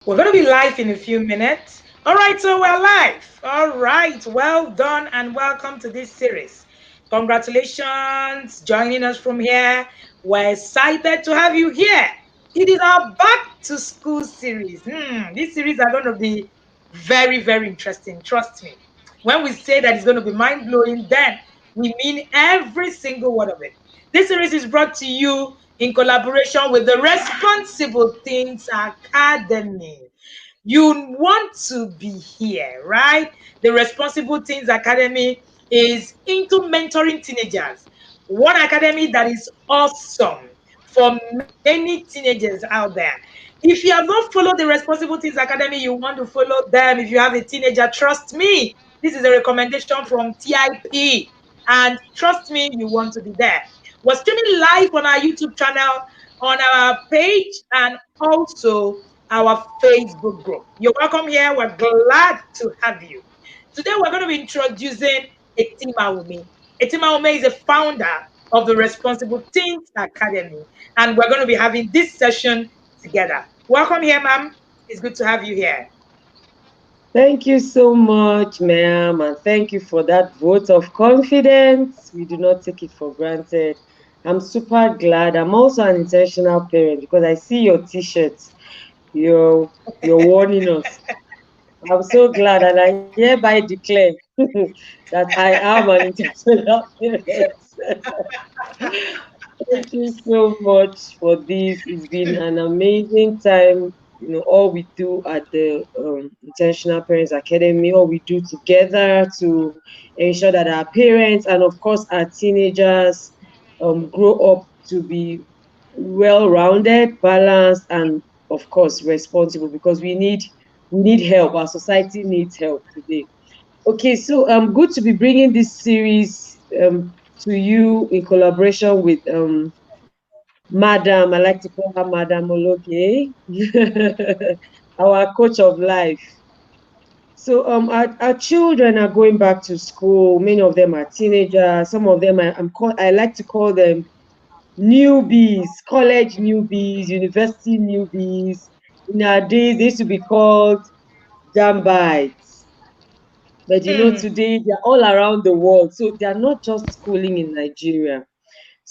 We're going to be live in a few minutes. All right, so we're live. All right, well done and welcome to this series. Congratulations joining us from here. We're excited to have you here. It is our back to school series. These series are going to be very, very interesting. Trust me. When we say that it's going to be mind blowing, then we mean every single word of it. This series is brought to you in collaboration with the Responsible Things Academy. You want to be here, right? The Responsible Teens Academy is into mentoring teenagers. One academy that is awesome for many teenagers out there. If you have not followed the Responsible Teens Academy, you want to follow them. If you have a teenager, trust me, this is a recommendation from TIP. And trust me, you want to be there. We're streaming live on our YouTube channel, on our page, and also our Facebook group. You're welcome here. We're glad to have you. Today, we're going to be introducing Etima Umi. Etima Umi is a founder of the Responsible Teens Academy, and we're going to be having this session together. Welcome here, ma'am. It's good to have you here. Thank you so much, ma'am, and thank you for that vote of confidence. We do not take it for granted. I'm super glad. I'm also an intentional parent because I see your t-shirts. You're warning us. I'm so glad, and I hereby declare that I am an intentional parent. Thank you so much for this. It's been an amazing time. All we do at the Intentional Parents Academy, all we do together to ensure that our parents and, of course, our teenagers grow up to be well-rounded, balanced, and, of course, responsible because we need help. Our society needs help today. Okay, so good to be bringing this series to you in collaboration with Madam. I like to call her Madam Ologe, our coach of life. So our children are going back to school. Many of them are teenagers. Some of them I like to call them newbies, college newbies, university newbies. In our days, they used to be called jambites. But Hmm. today they're all around the world. So they're not just schooling in Nigeria.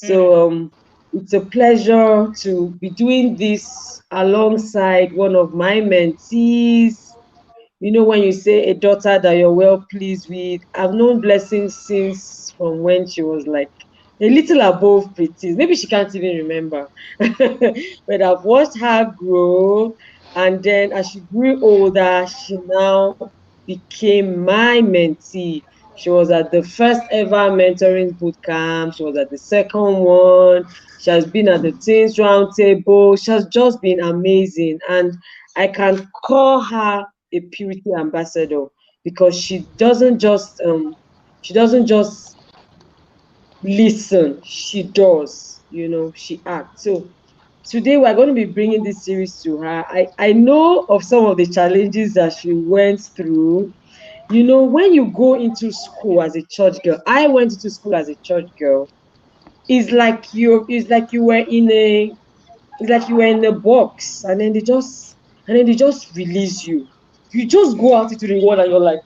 Hmm. So it's a pleasure to be doing this alongside one of my mentees. When you say a daughter that you're well pleased with, I've known Blessing since from when she was like a little above pretty. Maybe she can't even remember. But I've watched her grow. And then as she grew older, she now became my mentee. She was at the first ever mentoring boot camp. She was at the second one. She has been at the Teens Roundtable. She has just been amazing. And I can call her a purity ambassador because she doesn't just listen, she does, she acts. So today we're going to be bringing this series to her. I know of some of the challenges that she went through. When you go into school as a church girl, I went into school as a church girl. It's like you were in a box, and then they just release you. You just go out into the world and you're like,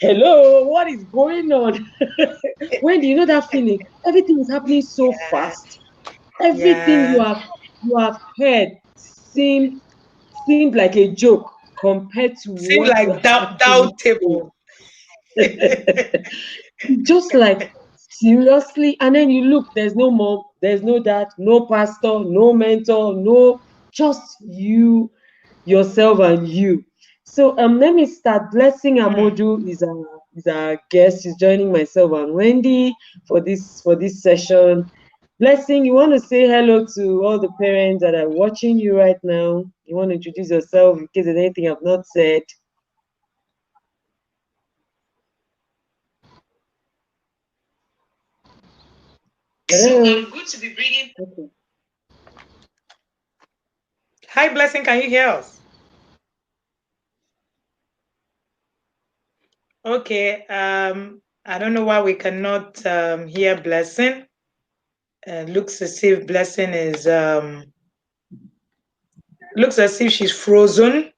hello, what is going on? When do you know that feeling? Everything is happening so fast. Everything Yeah. you have heard seemed like a joke compared to Seems what you like are actually doing. doubtable. Just like seriously, and then you look, there's no mom, there's no dad, no pastor, no mentor, no, just you, yourself, and you. So let me start. Blessing Hmm. Amodu is our guest. She's joining myself and Wendy for this session. Blessing, you want to say hello to all the parents that are watching you right now? You want to introduce yourself in case there's anything I've not said? So Hello. good to be bringing. Okay. Hi, Blessing. Can you hear us? Okay. I don't know why we cannot hear Blessing. Looks as if Blessing is looks as if she's frozen.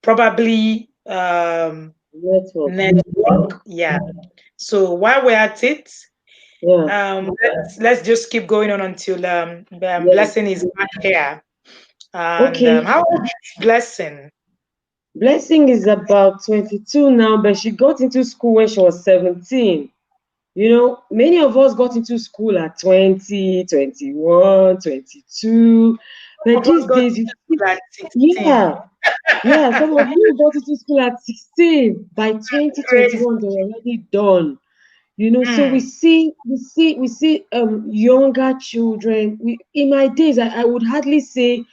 probably Network. network. Yeah. So while we're at it, Yeah. let's just keep going on until Yeah. Blessing is back here. And Okay. how old is Blessing? Blessing is about 22 now, but she got into school when she was 17. You know, many of us got into school at 20, 21, 22. But Of us these got days, to like 16. yeah, yeah, some of you got into school at 16. By Crazy. 2021, they were already done. You know, so we Hmm. see, younger children. In my days, I would hardly say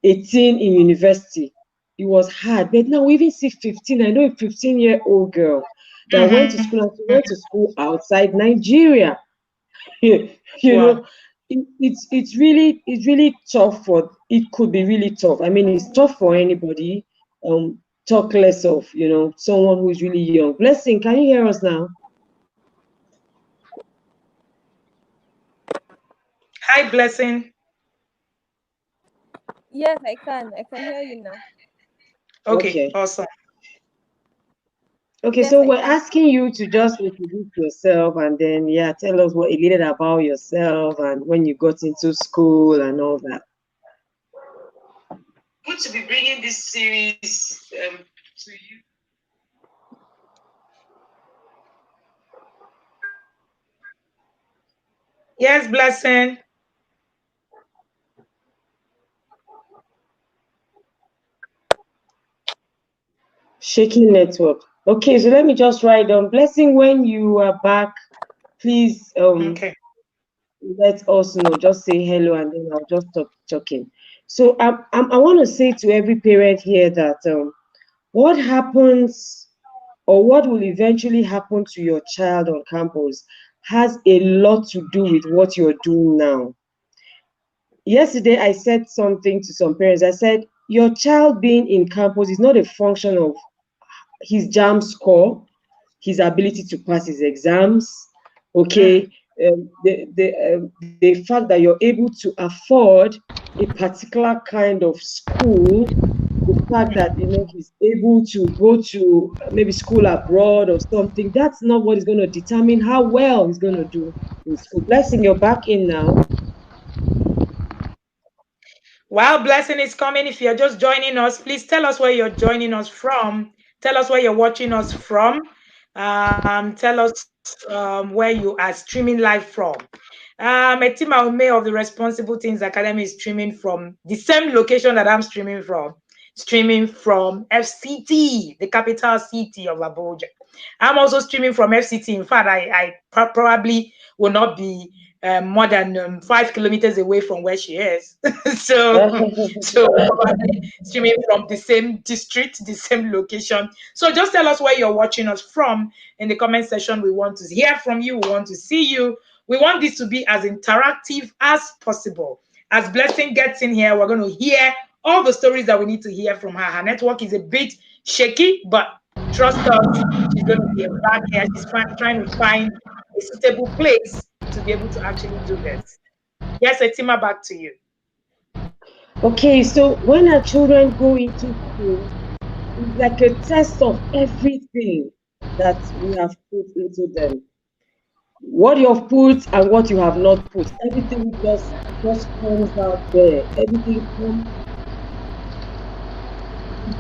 18 in university. It was hard. But now we even see 15. I know a 15-year-old girl that went to Mm-hmm. school and she went to school outside Nigeria. you Wow. know, it's really tough for it could be really tough. I mean, it's tough for anybody. Talk less of, someone who's really young. Blessing, can you hear us now? Hi, Blessing. Yes, I can. I can hear you now. Okay, Okay. awesome. Okay, Yes, so I we're can. asking you to just introduce yourself and then, yeah, tell us a little about yourself and when you got into school and all that. Good to be bringing this series to you. Yes, Blessing. Shaking network. Okay, so let me just write down. Blessing, when you are back, please Okay. let us know. Just say hello and then I'll just stop talking. So I want to say to every parent here that what happens or what will eventually happen to your child on campus has a lot to do with what you're doing now. Yesterday, I said something to some parents. I said, your child being in campus is not a function of his JAM score, his ability to pass his exams, Mm. okay, the fact that you're able to afford a particular kind of school, the fact that he's able to go to maybe school abroad or something, that's not what is going to determine how well he's going to do in school. Blessing, you're back in now. While Blessing is coming, if you're just joining us, please tell us where you're joining us from. Tell us where you're watching us from. Tell us where you are streaming live from. Etima Ume of the Responsible Things Academy is streaming from the same location that I'm streaming from. Streaming from FCT, the capital city of Abuja. I'm also streaming from FCT. In fact, I probably will not be more than 5 kilometers away from where she is. so probably streaming from the same district, the same location. So just tell us where you're watching us from in the comment section. We want to hear from you. We want to see you. We want this to be as interactive as possible. As Blessing gets in here, we're going to hear all the stories that we need to hear from her. Her network is a bit shaky, but trust us, she's going to be back here. She's trying to find a suitable place to be able to actually do this. Yes, Etima, back to you. Okay, so when our children go into school, it's like a test of everything that we have put into them. What you have put and what you have not put. Everything just comes out there. Everything comes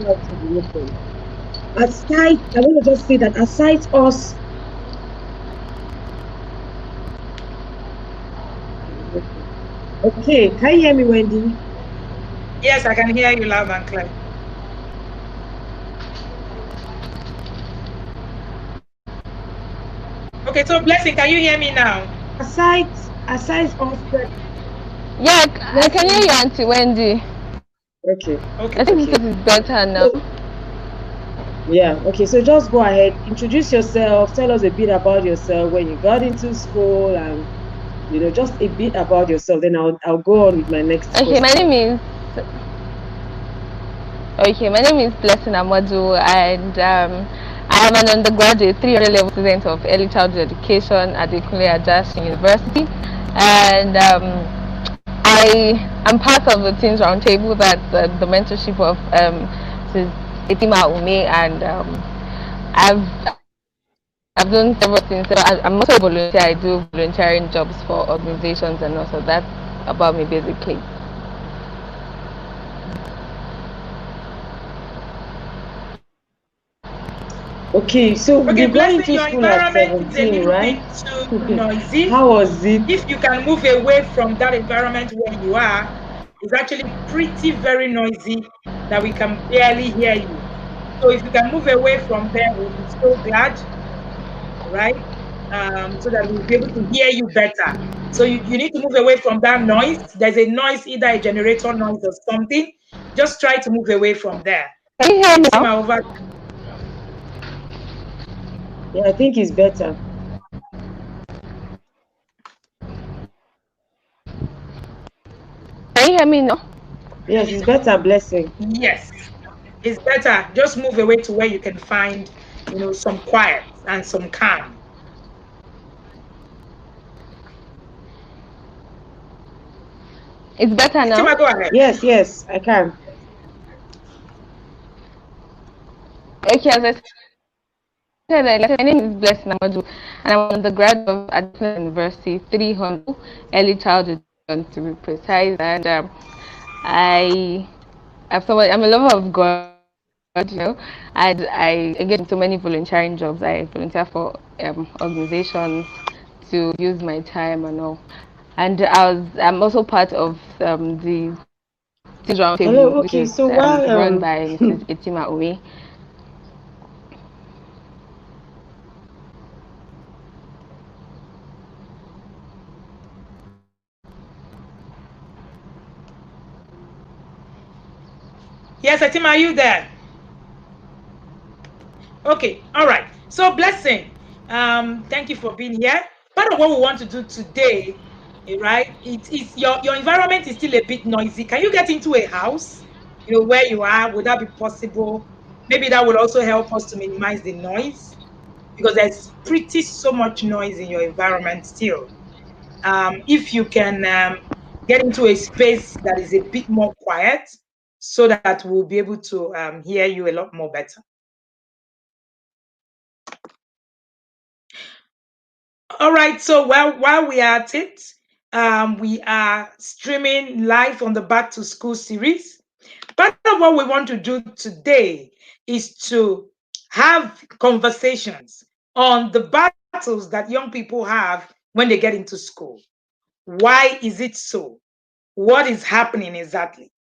out to the open. Aside, I want to just say that aside us. Okay, can you hear me, Wendy? Yes, I can hear you loud and clear. Okay, so Blessing, can you hear me now? Aside us. Yeah, I can hear you, Auntie Wendy. Okay. Okay. I think this is better now. Yeah, okay, so just go ahead, introduce yourself, tell us a bit about yourself, when you got into school, and just a bit about yourself. Then I'll go on with my next question. My name is Blessing Amadu, and I am an undergraduate 300 level student of early childhood education at the Kunle Ajasin University, and I am part of the Teens Roundtable. That's the mentorship of Etima Ume, and I've done several things. So I'm also a volunteer. I do volunteering jobs for organizations, and also that's about me basically. Okay, so Okay, you got Blessing, into your school at environment is a 17, little right? bit too noisy. How was it? If you can move away from that environment where you are, it's actually pretty very noisy that we can barely hear you. So if you can move away from there, we'll be so glad, right? So that we'll be able to hear you better. So you need to move away from that noise. There's a noise, either a generator noise or something. Just try to move away from there. Can you hear me now? Over. Yeah, I think it's better. Can you hear me now? Yes, it's better, Blessing. Yes, it's better. Just move away to where you can find, some quiet and some calm. It's better now? Tima, go ahead. Yes, I can. Okay, as I said, my name is Blessing Amadu, and I'm an undergraduate of Additional University 300 Early Childhood, to be precise. And I'm a lover of God, and I engage in so many volunteering jobs. I volunteer for organizations to use my time and all. And I'm also part of the Teens Hello, Roundtable, which okay, is so run by Mrs. Etima Ume. Yes, Etima, are you there? Okay, all right. So, Blessing, thank you for being here. Part of what we want to do today, right? It's your environment is still a bit noisy. Can you get into a house, where you are? Would that be possible? Maybe that will also help us to minimize the noise, because there's pretty so much noise in your environment still. If you can get into a space that is a bit more quiet, so that we'll be able to hear you a lot more better. All right, so while we are at it, we are streaming live on the Back to School series. Part of what we want to do today is to have conversations on the battles that young people have when they get into school. Why is it so? What is happening exactly?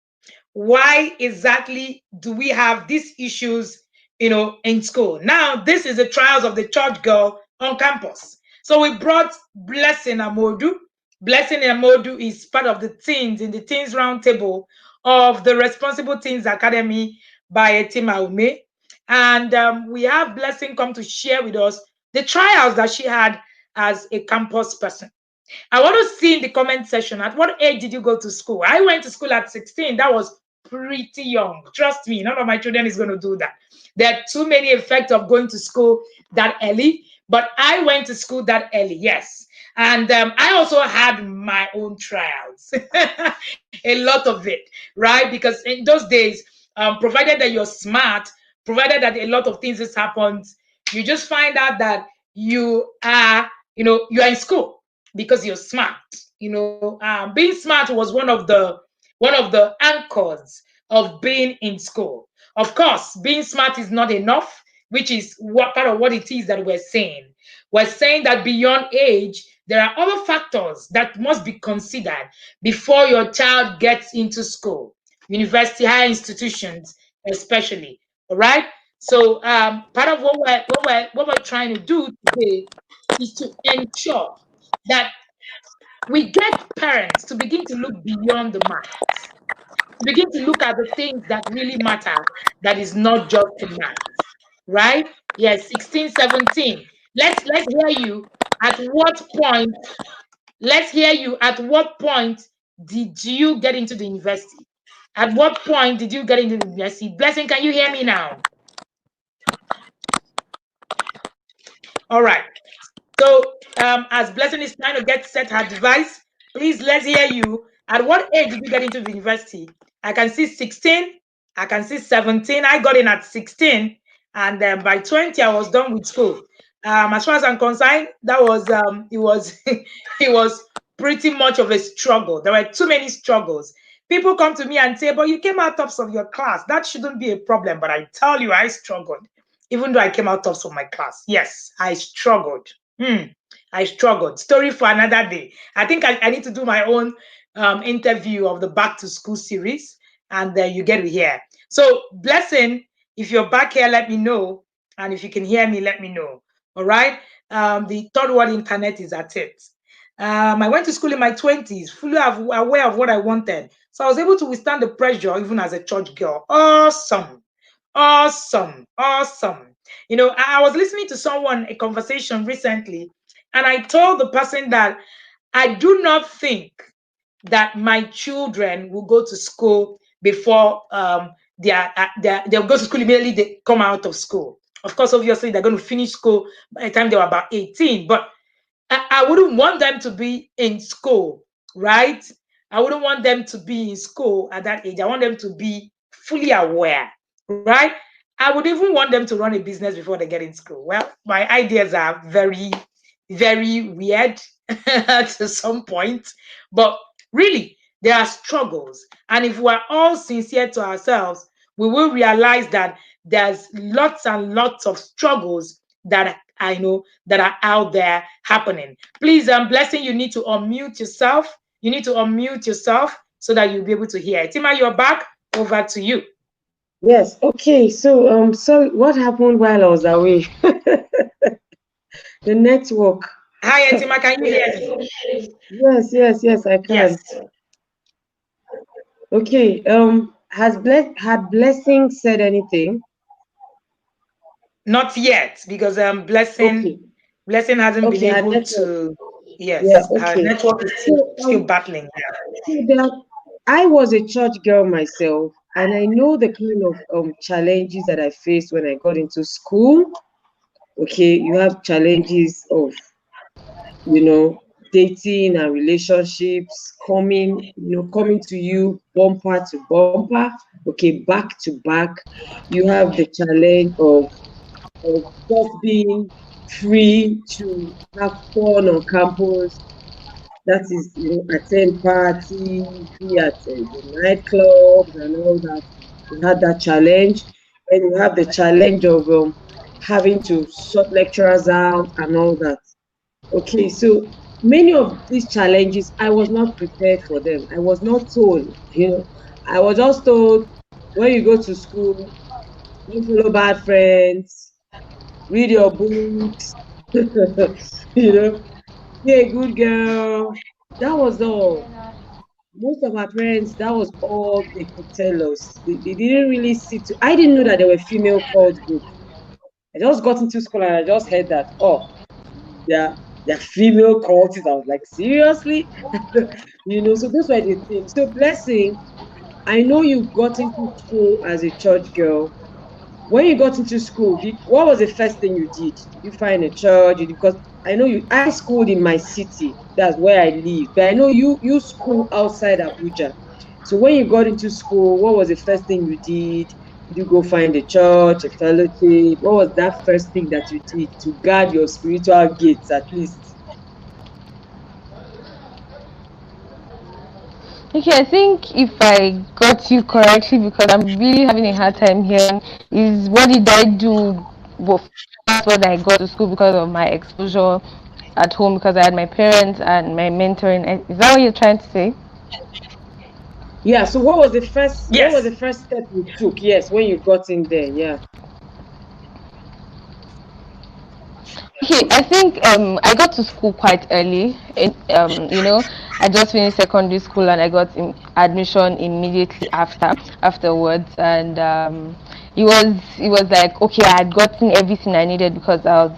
Why exactly do we have these issues, in school? Now, this is the trials of the church girl on campus. So we brought Blessing Amodu. Blessing Amodu is part of the teens in the Teens Roundtable of the Responsible Teens Academy by Etima Ume. And we have Blessing come to share with us the trials that she had as a campus person. I want to see in the comment section, at what age did you go to school? I went to school at 16. That was pretty young. Trust me, none of my children is going to do that. There are too many effects of going to school that early, but I went to school that early, yes. And I also had my own trials, a lot of it, right? Because in those days, provided that you're smart, provided that a lot of things has happened, you just find out that you are, you are in school because you're smart. Being smart was one of the anchors of being in school. Of course, being smart is not enough, which is what part of what it is that we're saying. We're saying that beyond age, there are other factors that must be considered before your child gets into school, university, higher institutions, especially. All right. So part of what we're trying to do today is to ensure that we get parents to begin to look beyond the marks, to begin to look at the things that really matter, that is not just the math, right? Yes, 16, 17. Let's hear you at what point, did you get into the university? At what point did you get into the university? Blessing, can you hear me now? All right. So as Blessing is trying to get set her device, please let's hear you. At what age did you get into the university? I can see 16. I can see 17. I got in at 16, and by 20, I was done with school. As far as I'm concerned, that was it was it was pretty much of a struggle. There were too many struggles. People come to me and say, "But you came out tops of your class. That shouldn't be a problem." But I tell you, I struggled, even though I came out tops of my class. Yes, I struggled. I struggled. Story for another day. I think I need to do my own interview of the Back to School series, and you get to hear. So, Blessing, if you're back here, let me know. And if you can hear me, let me know. All right. The third world internet is at it. I went to school in my 20s, fully aware of what I wanted. So I was able to withstand the pressure even as a church girl. Awesome. Awesome. Awesome. You know, I was listening to someone, a conversation recently, and I told the person that I do not think that my children will go to school before they'll go to school immediately they come out of school. Of course, obviously, they're going to finish school by the time they were about 18, but I wouldn't want them to be in school, right? I wouldn't want them to be in school at that age. I want them to be fully aware, right? I would even want them to run a business before they get in school. Well, my ideas are very, very weird to some point, but really, there are struggles. And if we're all sincere to ourselves, we will realize that there's lots and lots of struggles that I know that are out there happening. Please, Blessing, you need to unmute yourself. You need to unmute yourself so that you'll be able to hear. Tima, you're back. Over to you. Yes. Okay. So, so what happened while I was away? The network. Hi, Tima. Can you hear me? Yes, I can. Yes. Okay. Had Blessing said anything? Not yet, because Blessing hasn't been able to. Yes, her network is still battling. I was a church girl myself, and I know the kind of challenges that I faced when I got into school. Okay, you have challenges of, dating and relationships coming to you bumper to bumper, okay, back to back. You have the challenge of just being free to have fun on campus. That is, attend parties, be at the nightclubs and all that. You had that challenge. And you have the challenge of having to sort lecturers out and all that. Okay, so many of these challenges, I was not prepared for them. I was not told, I was just told, when you go to school, don't follow bad friends, read your books, be a good girl. That was all. Most of my friends, that was all they could tell us. They didn't really see to. I didn't know that there were female cult groups. I just got into school and I just heard that, they're female cultists. I was like, seriously? So those were the things. So, Blessing, I know you got into school as a church girl. When you got into school, what was the first thing you did? Did you find a church? Because I know I schooled in my city. That's where I live. But I know you school outside Abuja. So when you got into school, what was the first thing you did? Did you go find a church, a fellowship? What was that first thing that you did to guard your spiritual gates, at least? Okay, I think if I got you correctly, because I'm really having a hard time hearing, is what did I do when I got to school because of my exposure at home, because I had my parents and my mentoring. Is that what you're trying to say? Yeah, so what was the first Yes. What was the first step you took? Yes, when you got in there, yeah. Okay, I think I got to school quite early. I just finished secondary school and I got admission immediately afterwards, and it was like, okay, I had gotten everything I needed because I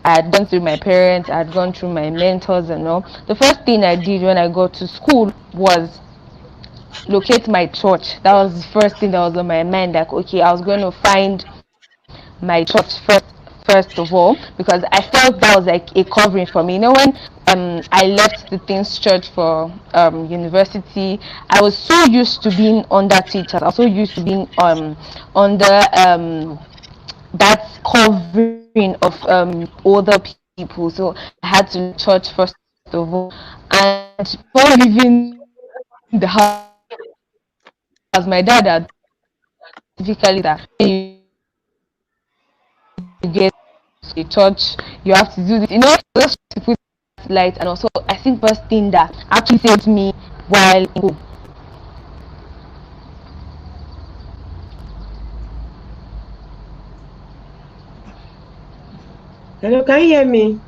had gone through my parents, I had gone through my mentors and all. The first thing I did when I got to school was locate my church. That was the first thing that was on my mind. Like, okay, I was going to find my church first of all, because I felt that was like a covering for me. When I left the Things Church for university. I was so used to being under teachers. I was so used to being under that covering of older people. So I had to leave church first of all, and before leaving the house, my dad had specifically that you get to church, you have to do this. Just to put light. And also, I think first thing that actually saved me while in school. Hello, can you hear me?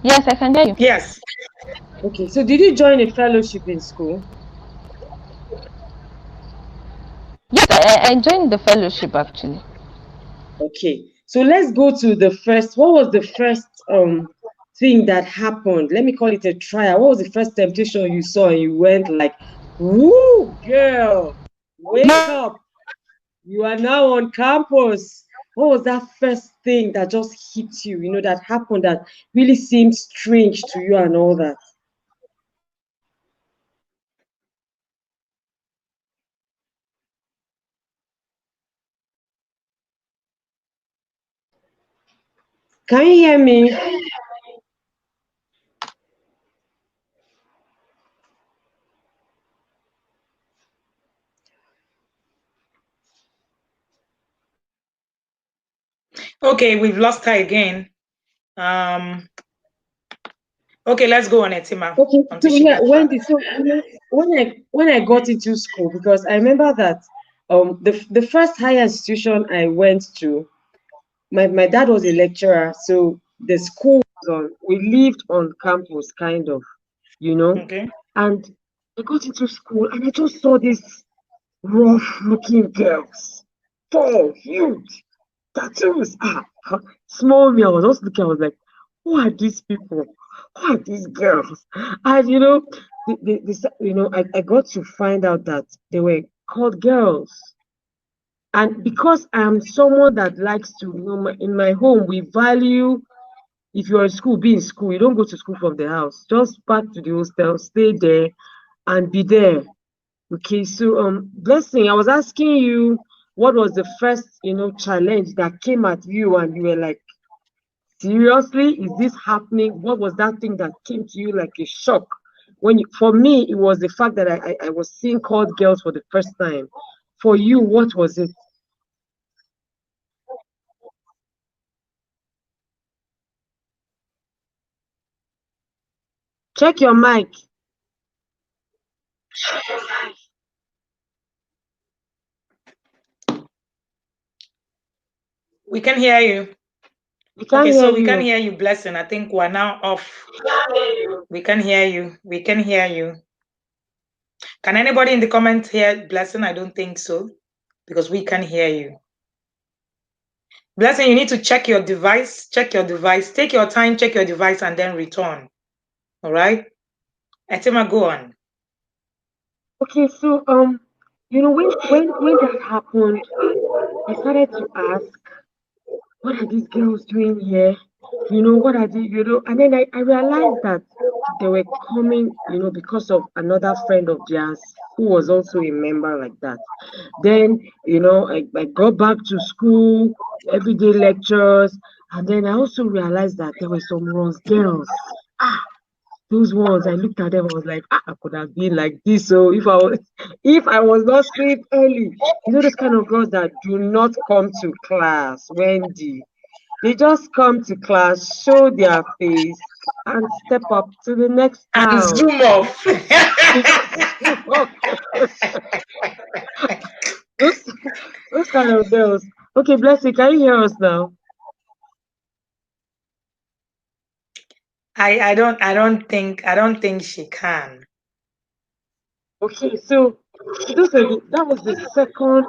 Yes, I can hear you. Yes. Okay, so did you join a fellowship in school? Yes, I joined the fellowship actually. Okay, so let's go to the first. What was the first thing that happened? Let me call it a trial. What was the first temptation you saw and you went like, "Woo, girl, wake up! You are now on campus." What was that first thing that just hit you? That happened that really seemed strange to you and all that. Can you hear me? Okay, we've lost her again. Okay, let's go on, Etima. Okay, so yeah, Wendy. So when I got into school, because I remember that the first higher institution I went to, my dad was a lecturer, so the school was we lived on campus, kind of, Okay. and I got into school and I just saw these rough-looking girls, tall, huge, tattoos. Small me. I was also looking. I was like, who are these people? Who are these girls? And I got to find out that they were called girls. And because I'm someone that likes to, in my home, we value, if you're in school, be in school. You don't go to school from the house. Just back to the hostel, stay there, and be there. Okay, so Blessing, I was asking you, what was the first, challenge that came at you, and you were like, seriously, is this happening? What was that thing that came to you like a shock? For me, it was the fact that I was seeing called girls for the first time. For you, what was it? Check your mic. We can hear you. We can't Okay, hear so we can you. hear you, Blessing. I think we're now off. We can hear you. We can hear you. Can anybody in the comments hear Blessing? I don't think so, because we can hear you. Blessing, you need to check your device. Check your device. Take your time, check your device, and then return. All right? Etima, go on. Okay, so when that happened, I started to ask, what are these girls doing here? What are they, and then I realized that they were coming, because of another friend of theirs who was also a member like that. Then, I got back to school, everyday lectures, and then I also realized that there were some Rose girls. Those ones, I looked at them, I was like, I could have been like this. So if I was not screamed early, those kind of girls that do not come to class, Wendy. They just come to class, show their face, and step up to the next And house. zoom off. those kind of girls. Okay, Blessing, can you hear us now? I don't think she can. Okay, so that was the second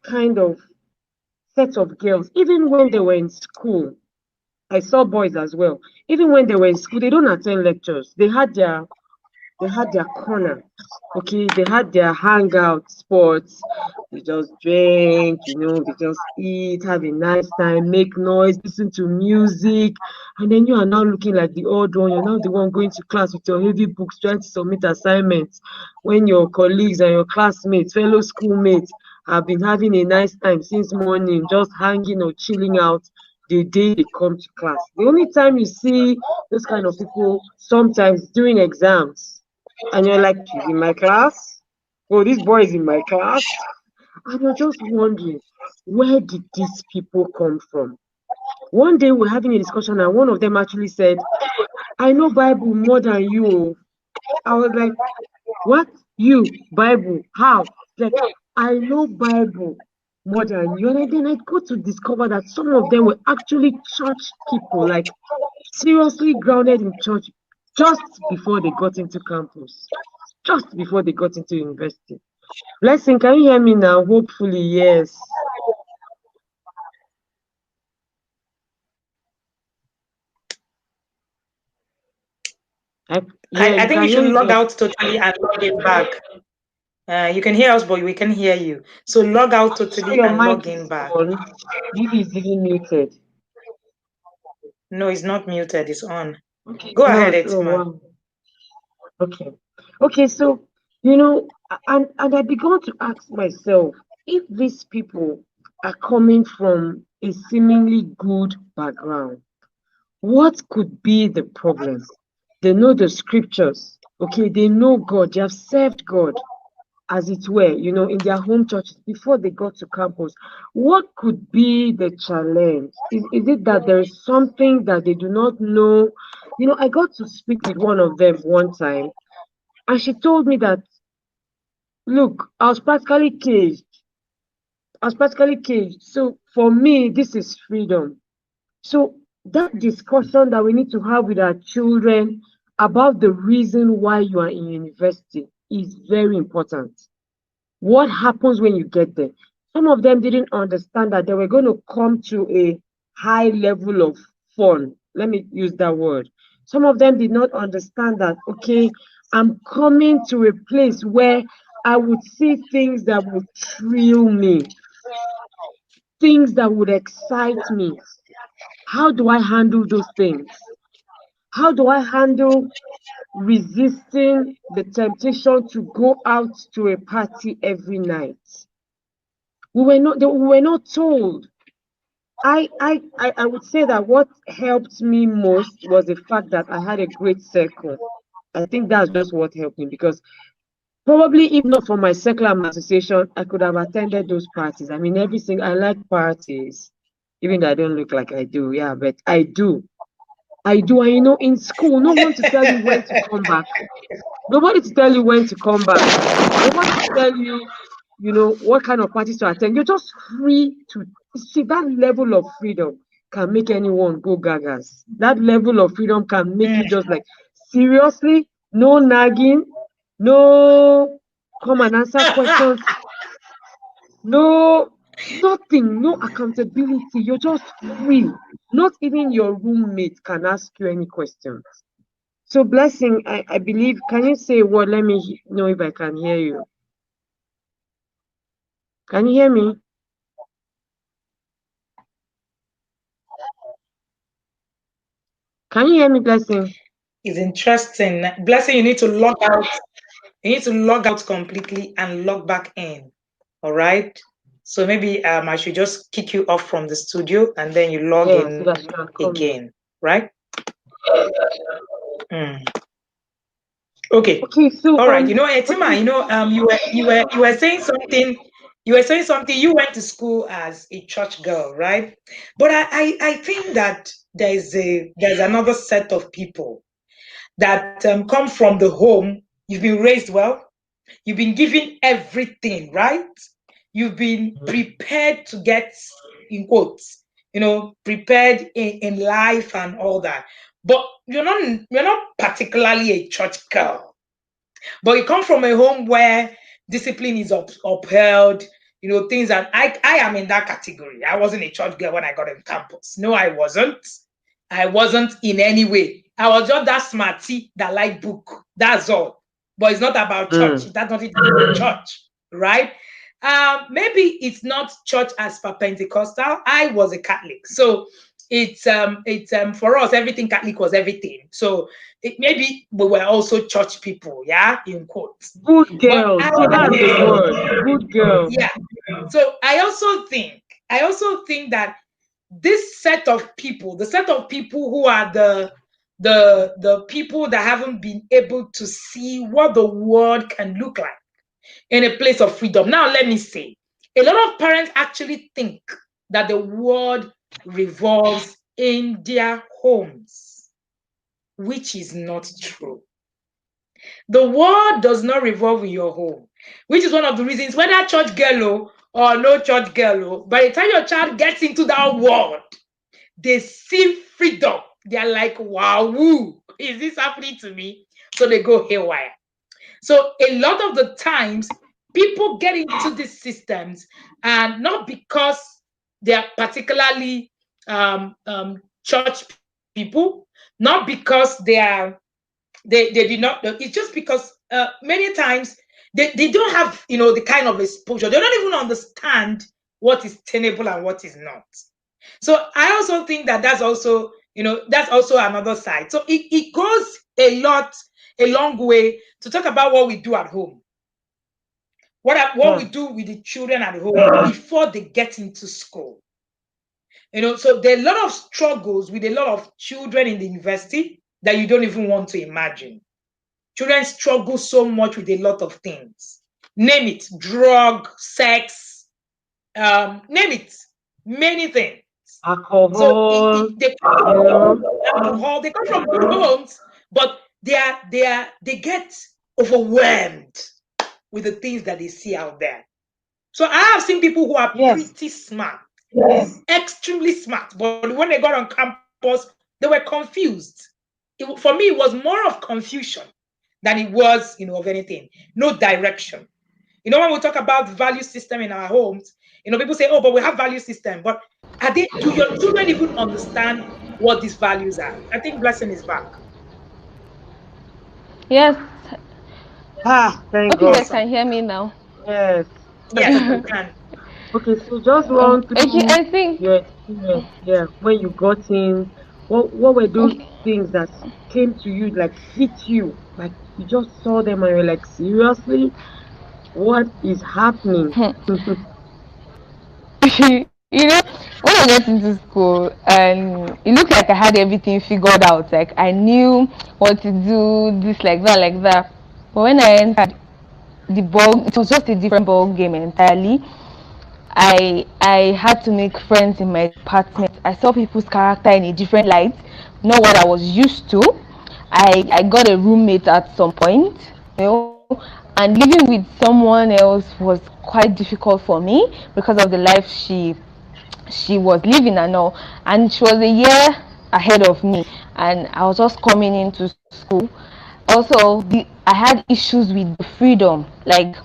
kind of set of girls. Even when they were in school, I saw boys as well. Even when they were in school, they don't attend lectures. They had their they had their corner. Okay, they had their hangout spots. They just drink, they just eat, have a nice time, make noise, listen to music, and then you are now looking like the odd one. You're now the one going to class with your heavy books, trying to submit assignments, when your colleagues and your classmates, fellow schoolmates, have been having a nice time since morning, just hanging or chilling out the day they come to class. The only time you see those kind of people sometimes during exams, and you're like, she's in my class? Oh, this boy is in my class? And you're just wondering, where did these people come from? One day we're having a discussion, and one of them actually said, I know Bible more than you. I was like, what? You? Bible? How? Like, I know Bible more than you. And then I got to discover that some of them were actually church people, like seriously grounded in church just before they got into campus, just before they got into university. Blessing, can you hear me now? Hopefully, yes. I think you should log out totally and log in back. You can hear us, but we can hear you. So log out totally and log in back. Maybe it's even muted. No, it's not muted. It's on. Okay. Go ahead, Etima. Wow. Okay. So, and I began to ask myself, if these people are coming from a seemingly good background, what could be the problem? They know the scriptures, okay? They know God. They have served God, as it were, in their home churches before they got to campus. What could be the challenge? Is it that there is something that they do not know? I got to speak with one of them one time, and she told me that, look, I was practically caged. So for me, this is freedom. So that discussion that we need to have with our children about the reason why you are in university is very important. What happens when you get there? Some of them didn't understand that they were going to come to a high level of fun. Let me use that word. Some of them did not understand that, okay, I'm coming to a place where I would see things that would thrill me, things that would excite me. How do I handle those things? How do I handle resisting the temptation to go out to a party every night? We were not told. I would say that what helped me most was the fact that I had a great circle. I think that's just what helped me, because probably if not for my circle and my association, I could have attended those parties. I mean, I like parties, even though I don't look like I do. Yeah, but I do. And in school, no one to tell you when to come back. Nobody to tell you when to come back. Nobody to tell you, what kind of parties to attend. You're just free to see. That level of freedom can make anyone go gagas. That level of freedom can make you just like, seriously, no nagging, no come and answer questions, no nothing, no accountability. You're just free. Not even your roommate can ask you any questions. So Blessing, I believe, can you say what? Let me know if I can hear you. Can you hear me? Can you hear me, Blessing? It's interesting. Blessing, you need to log out. You need to log out completely and log back in. All right. So maybe I should just kick you off from the studio and then you log in again, right? Okay. So all right. Etima, you were saying something. You were saying something. You went to school as a church girl, right? But I think that there's another set of people that come from the home. You've been raised well. You've been given everything, right? You've been prepared to get, in quotes, prepared in life and all that. But you're not particularly a church girl. But you come from a home where discipline is upheld, things that I am in that category. I wasn't a church girl when I got on campus. No, I wasn't. I wasn't in any way. I was just that smarty that liked book. That's all. but it's not about church. It has nothing to do with church, right? Maybe it's not church as per Pentecostal. I was a Catholic, so it's for us everything Catholic was everything. So maybe we were also church people, yeah, in quotes. Good girl. So that's the word. Good girl. Yeah. So I also think that this set of people, the set of people who are the people that haven't been able to see what the world can look like in a place of freedom. Now, let me say, a lot of parents actually think that the world revolves in their homes, which is not true. The world does not revolve in your home, which is one of the reasons, whether church girl or no church girl, by the time your child gets into that world, they see freedom. They're like, wow, woo, is this happening to me? So they go haywire. So a lot of the times, people get into these systems, and not because they are particularly church people, not because they did not. It's just because many times they don't have the kind of exposure. They don't even understand what is tenable and what is not. So I also think that that's also another side. So it goes a long way to talk about what we do at home. What we do with the children at home before they get into school. So there are a lot of struggles with a lot of children in the university that you don't even want to imagine. Children struggle so much with a lot of things. Name it, drug, sex, name it, many things. Alcohol. So they come from good homes, but they get overwhelmed with the things that they see out there. So I have seen people who are pretty smart, extremely smart, but when they got on campus, they were confused. For me, it was more of confusion than it was, of anything. No direction. When we talk about value system in our homes, people say, oh, but we have value system. But do your children even understand what these values are? I think Blessing is back. Yes. Thank Okay, God. you guys can hear me now. Yes. Yes, you can. Okay, so just run through I think your experience. Yeah, when you got in, what were those things that came to you, like hit you, like you just saw them and you're like, seriously, what is happening? When I got into school, and it looked like I had everything figured out. Like I knew what to do, this like that. But when I entered the ball, it was just a different ball game entirely. I had to make friends in my department. I saw people's character in a different light, not what I was used to. I got a roommate at some point, and living with someone else was quite difficult for me because of the life she was living and all. And she was a year ahead of me, and I was just coming into school. Also, I had issues with the freedom. Like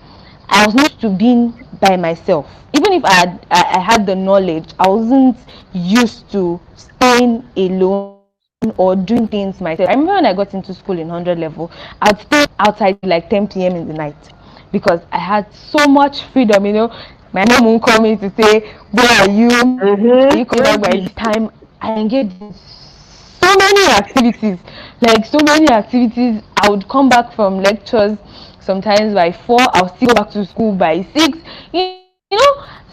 I was not used to being by myself. Even if I had the knowledge, I wasn't used to staying alone or doing things myself. I remember when I got into school in 100 level, I'd stay outside like 10 p.m. in the night because I had so much freedom. My mom won't call me to say, where are you? Are you coming back by this time? I engaged in so many activities. I would come back from lectures sometimes by 4. I'll still go back to school by 6.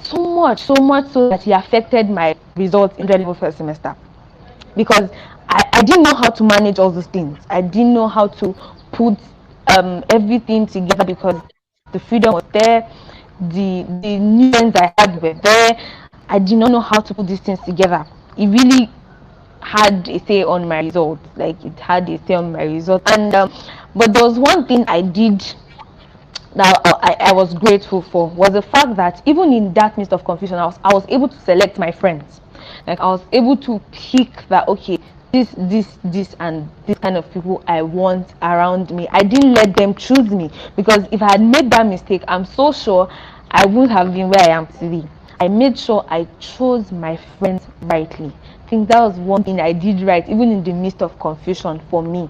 So much so that it affected my results in the level first semester, because I didn't know how to manage all those things. I didn't know how to put everything together, because the freedom was there, the new friends I had were there. I did not know how to put these things together. It really had a say on my results. And but there was one thing I did that I was grateful for, was the fact that even in that midst of confusion, I was able to select my friends. Like I was able to pick that, okay, this and this kind of people I want around me. I didn't let them choose me, because if I had made that mistake, I'm so sure I wouldn't have been where I am today. I made sure I chose my friends rightly. I think that was one thing I did right, even in the midst of confusion for me.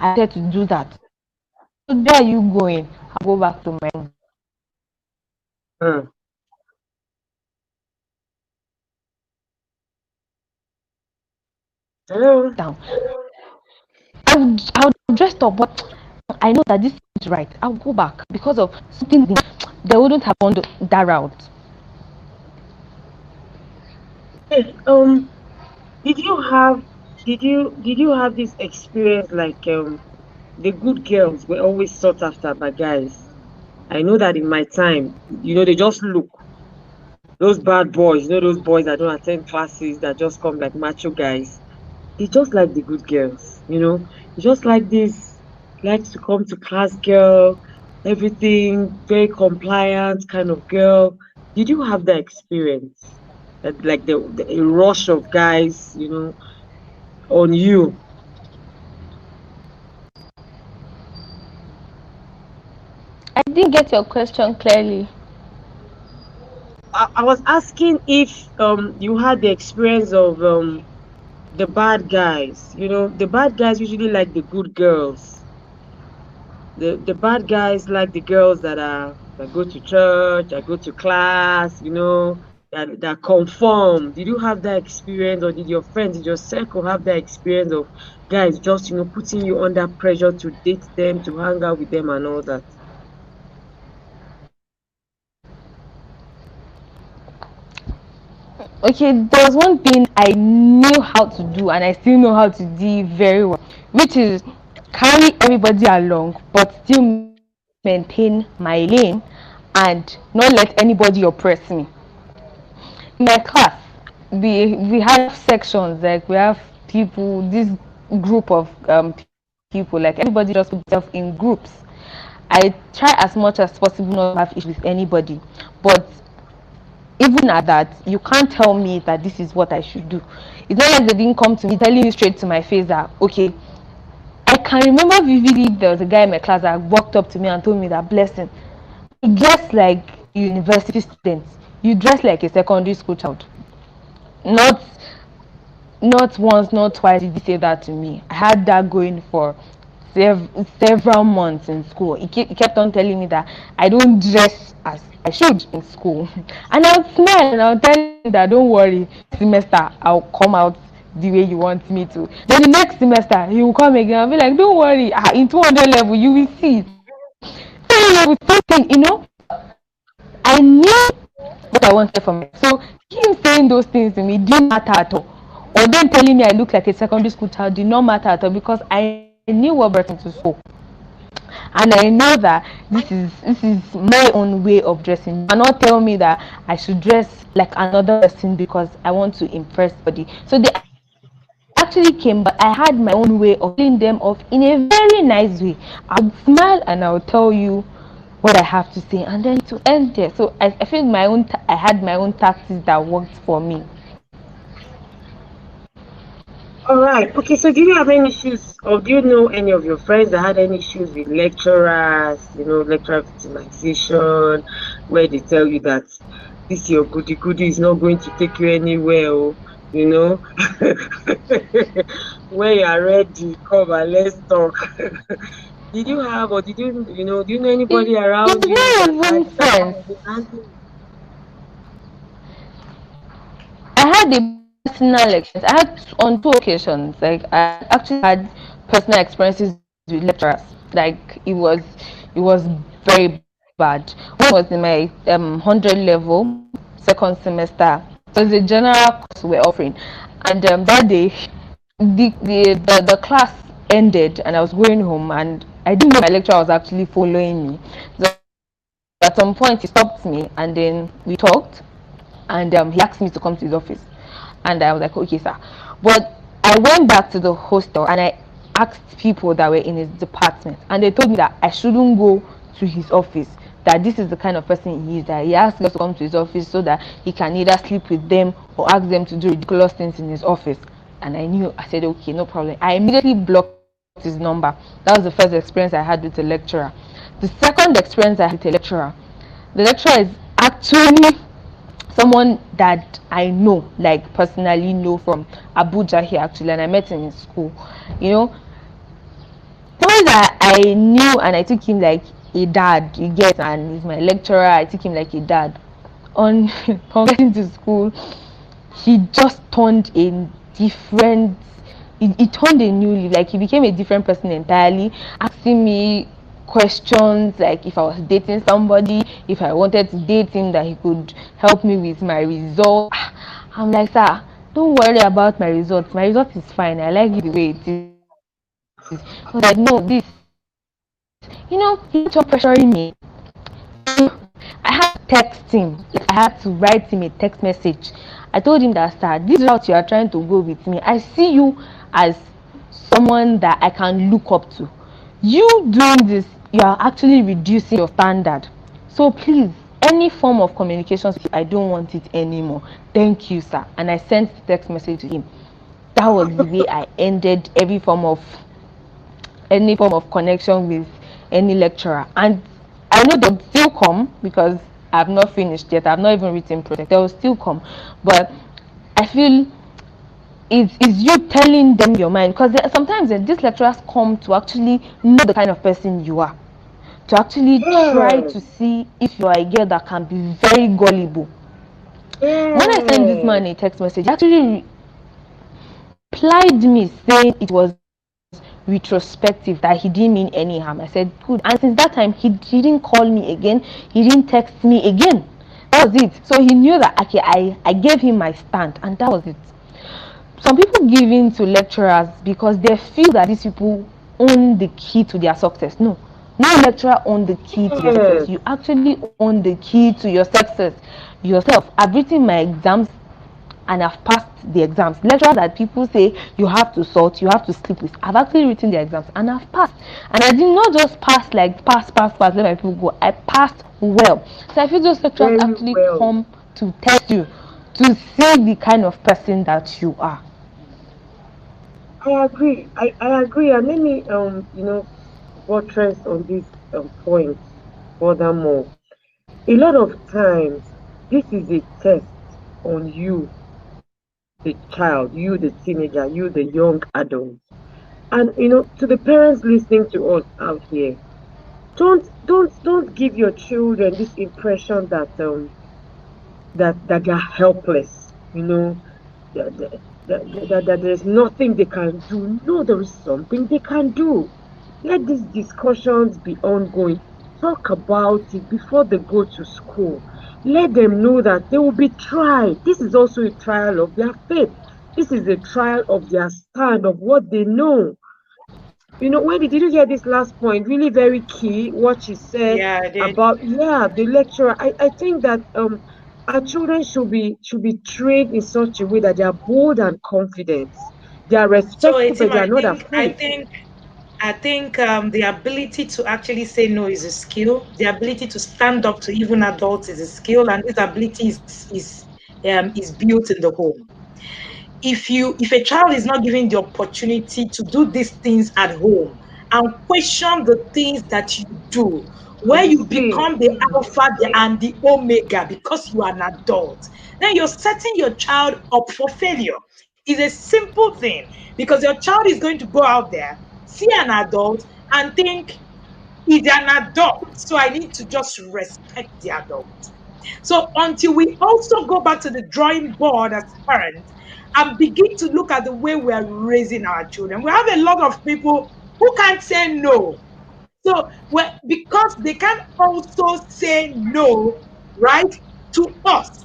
I said to do that. So where are you going? I'll go back to my room. Hmm. Hello. Down. I would dressed up, but I know that this is right. I'll go back because of something they wouldn't have gone that route. Hey, did you have did you have this experience like the good girls were always sought after by guys? I know that in my time, they just look those bad boys, those boys that don't attend classes that just come like macho guys. They just like the good girls, They just like this, likes to come to class girl, everything very compliant kind of girl. Did you have that experience? That like the a rush of guys, on you? I didn't get your question clearly. I was asking if you had the experience of the bad guys. The bad guys usually like the good girls. The bad guys like the girls that go to church, that go to class, that conform. Did you have that experience, or did your friends, did your circle have that experience of guys just putting you under pressure to date them, to hang out with them, and all that? Okay, there was one thing I knew how to do and I still know how to do very well, which is carry everybody along but still maintain my lane and not let anybody oppress me. In my class, we have sections, like we have people, this group of people, like everybody just put themselves in groups. I try as much as possible not to have issues with anybody, but even at that, you can't tell me that this is what I should do. It's not like they didn't come to me telling me straight to my face that, okay, I can remember vividly there was a guy in my class that walked up to me and told me that, Blessing, you dress like a university student. You dress like a secondary school child. Not not once, not twice did he say that to me. I had that going for several months in school. He kept on telling me that I don't dress as I should in school. And I would smile and I would tell him that don't worry, semester I'll come out the way you want me to. Then the next semester he will come again. I'll be like, don't worry, in 200 level you will see. So something, I knew what I wanted for me. So him saying those things to me didn't matter at all. Or then telling me I look like a secondary school child did not matter at all because I knew what brought me to school. And I know that this is my own way of dressing. You cannot tell me that I should dress like another person because I want to impress somebody. So they actually came, but I had my own way of telling them off in a very nice way. I would smile and I would tell you what I have to say, and then to end there. So I feel I had my own tactics that worked for me. All right. Okay. So, do you have any issues, or do you know any of your friends that had any issues with lecturers? Lecturer victimization, where they tell you that this your goody goody is not going to take you anywhere. When you are ready, come and let's talk. Did you have, or do you know anybody around It's you not that had even that kind friends. of handling? I had a personal experience. I had on two occasions. Like I actually had personal experiences with lecturers. Like it was very bad. One was in my 100 level, second semester. So it's a general course we're offering, and that day the class ended and I was going home and I didn't know my lecturer was actually following me. So at some point he stopped me and then we talked and he asked me to come to his office and I was like, okay sir. But I went back to the hostel and I asked people that were in his department and they told me that I shouldn't go to his office, that this is the kind of person he is, that he asked us to come to his office so that he can either sleep with them or ask them to do ridiculous things in his office. And I said okay, no problem. I immediately blocked his number. That was the first experience I had with a lecturer. The second experience I had with a lecturer, the lecturer is actually someone that I know, like personally know from Abuja here actually, and I met him in school. You know, because I knew and I took him like a dad, you get, and he's my lecturer, I took him like a dad. On getting to school, he just turned a different, he turned a new leaf, like he became a different person entirely, asking me questions like if I was dating somebody, if I wanted to date him, that he could help me with my results. I'm like, sir, don't worry about my results. My result is fine. I like it the way it is. I was like, no, this, he's just pressuring me. I had to text him. I had to write him a text message. I told him that, sir, this route you are trying to go with me, I see you as someone that I can look up to. You doing this, you are actually reducing your standard. So please, any form of communication, I don't want it anymore. Thank you, sir. And I sent the text message to him. That was the way I ended any form of connection with any lecturer. And I know they'll still come because I've not finished yet. I've not even written project. They will still come, but I feel it's you telling them your mind, because sometimes these lecturers come to actually know the kind of person you are, to actually try to see if you are a girl that can be very gullible. When I sent this man a text message, he actually replied me saying it was retrospective, that he didn't mean any harm. I said good, and since that time he didn't call me again, he didn't text me again. That was it. So he knew that, okay, I gave him my stand, and that was it. Some people give in to lecturers because they feel that these people own the key to their success. No lecturer own the key to your success. You actually own the key to your success yourself. I've written my exams and I've passed the exams. Lecturers that people say you have to sort, you have to sleep with, I've actually written the exams and I've passed. And I did not just pass like pass, let my people go. I passed well. So I feel those lecturers actually come to test you, to see the kind of person that you are. I agree. I agree. And let me buttress on this point furthermore. A lot of times this is a test on you, the child, you, the teenager, you, the young adult. And to the parents listening to us out here, don't give your children this impression that that they're helpless, that there's nothing they can do. No, there is something they can do. Let these discussions be ongoing. Talk about it before they go to school. Let them know that they will be tried. This is also a trial of their faith. This is a trial of their stand, of what they know. Wendy, did you hear this last point? Really very key, what she said about the lecturer. I think that our children should be trained in such a way that they are bold and confident. They are respectful, but they are not afraid. I think the ability to actually say no is a skill. The ability to stand up to even adults is a skill, and this ability is built in the home. If a child is not given the opportunity to do these things at home and question the things that you do, where you become the alpha and the omega because you are an adult, then you're setting your child up for failure. It's a simple thing, because your child is going to go out there, see an adult, and think he's an adult, so I need to just respect the adult. So until we also go back to the drawing board as parents and begin to look at the way we are raising our children, we have a lot of people who can't say no. So because they can also say no, right, to us.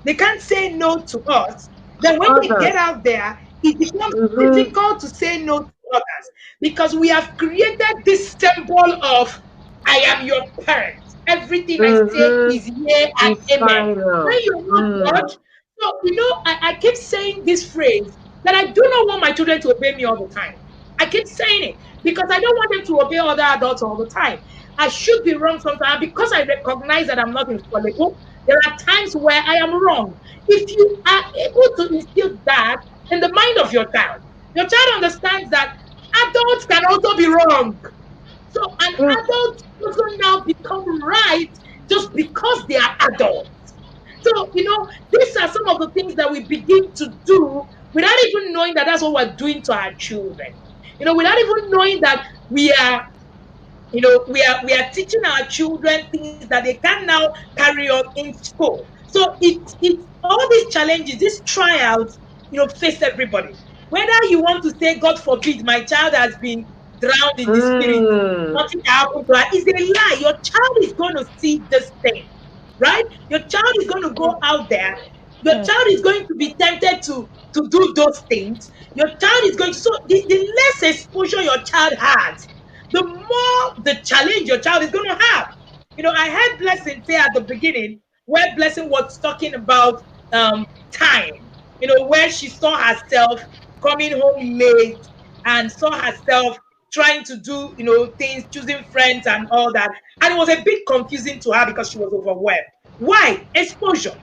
They can't say no to us. Then when they get out there, it becomes difficult to say no to others, because we have created this symbol of I am your parent. Everything I say is yeah and amen. When you're not God, so I keep saying this phrase that I do not want my children to obey me all the time. I keep saying it because I don't want them to obey other adults all the time. I should be wrong sometimes, because I recognize that I'm not infallible. There are times where I am wrong. If you are able to instill that in the mind of your child understands that adults can also be wrong. So an adult doesn't now become right just because they are adults. So, these are some of the things that we begin to do without even knowing that that's what we're doing to our children. Without even knowing that we are we are teaching our children things that they can now carry on in school. So it's all these challenges, these trials, face everybody. Whether you want to say, God forbid, my child has been drowned in the spirit, Mm. nothing can happen to her, is a lie. Your child is going to see this thing, right? Your child is going to go out there. Your Hmm. child is going to be tempted to do those things. Your child is going to, so the less exposure your child has, the more the challenge your child is going to have. I heard Blessing say at the beginning, where Blessing was talking about time, where she saw herself coming home late and saw herself trying to do, things, choosing friends and all that. And it was a bit confusing to her because she was overwhelmed. Why? Exposure.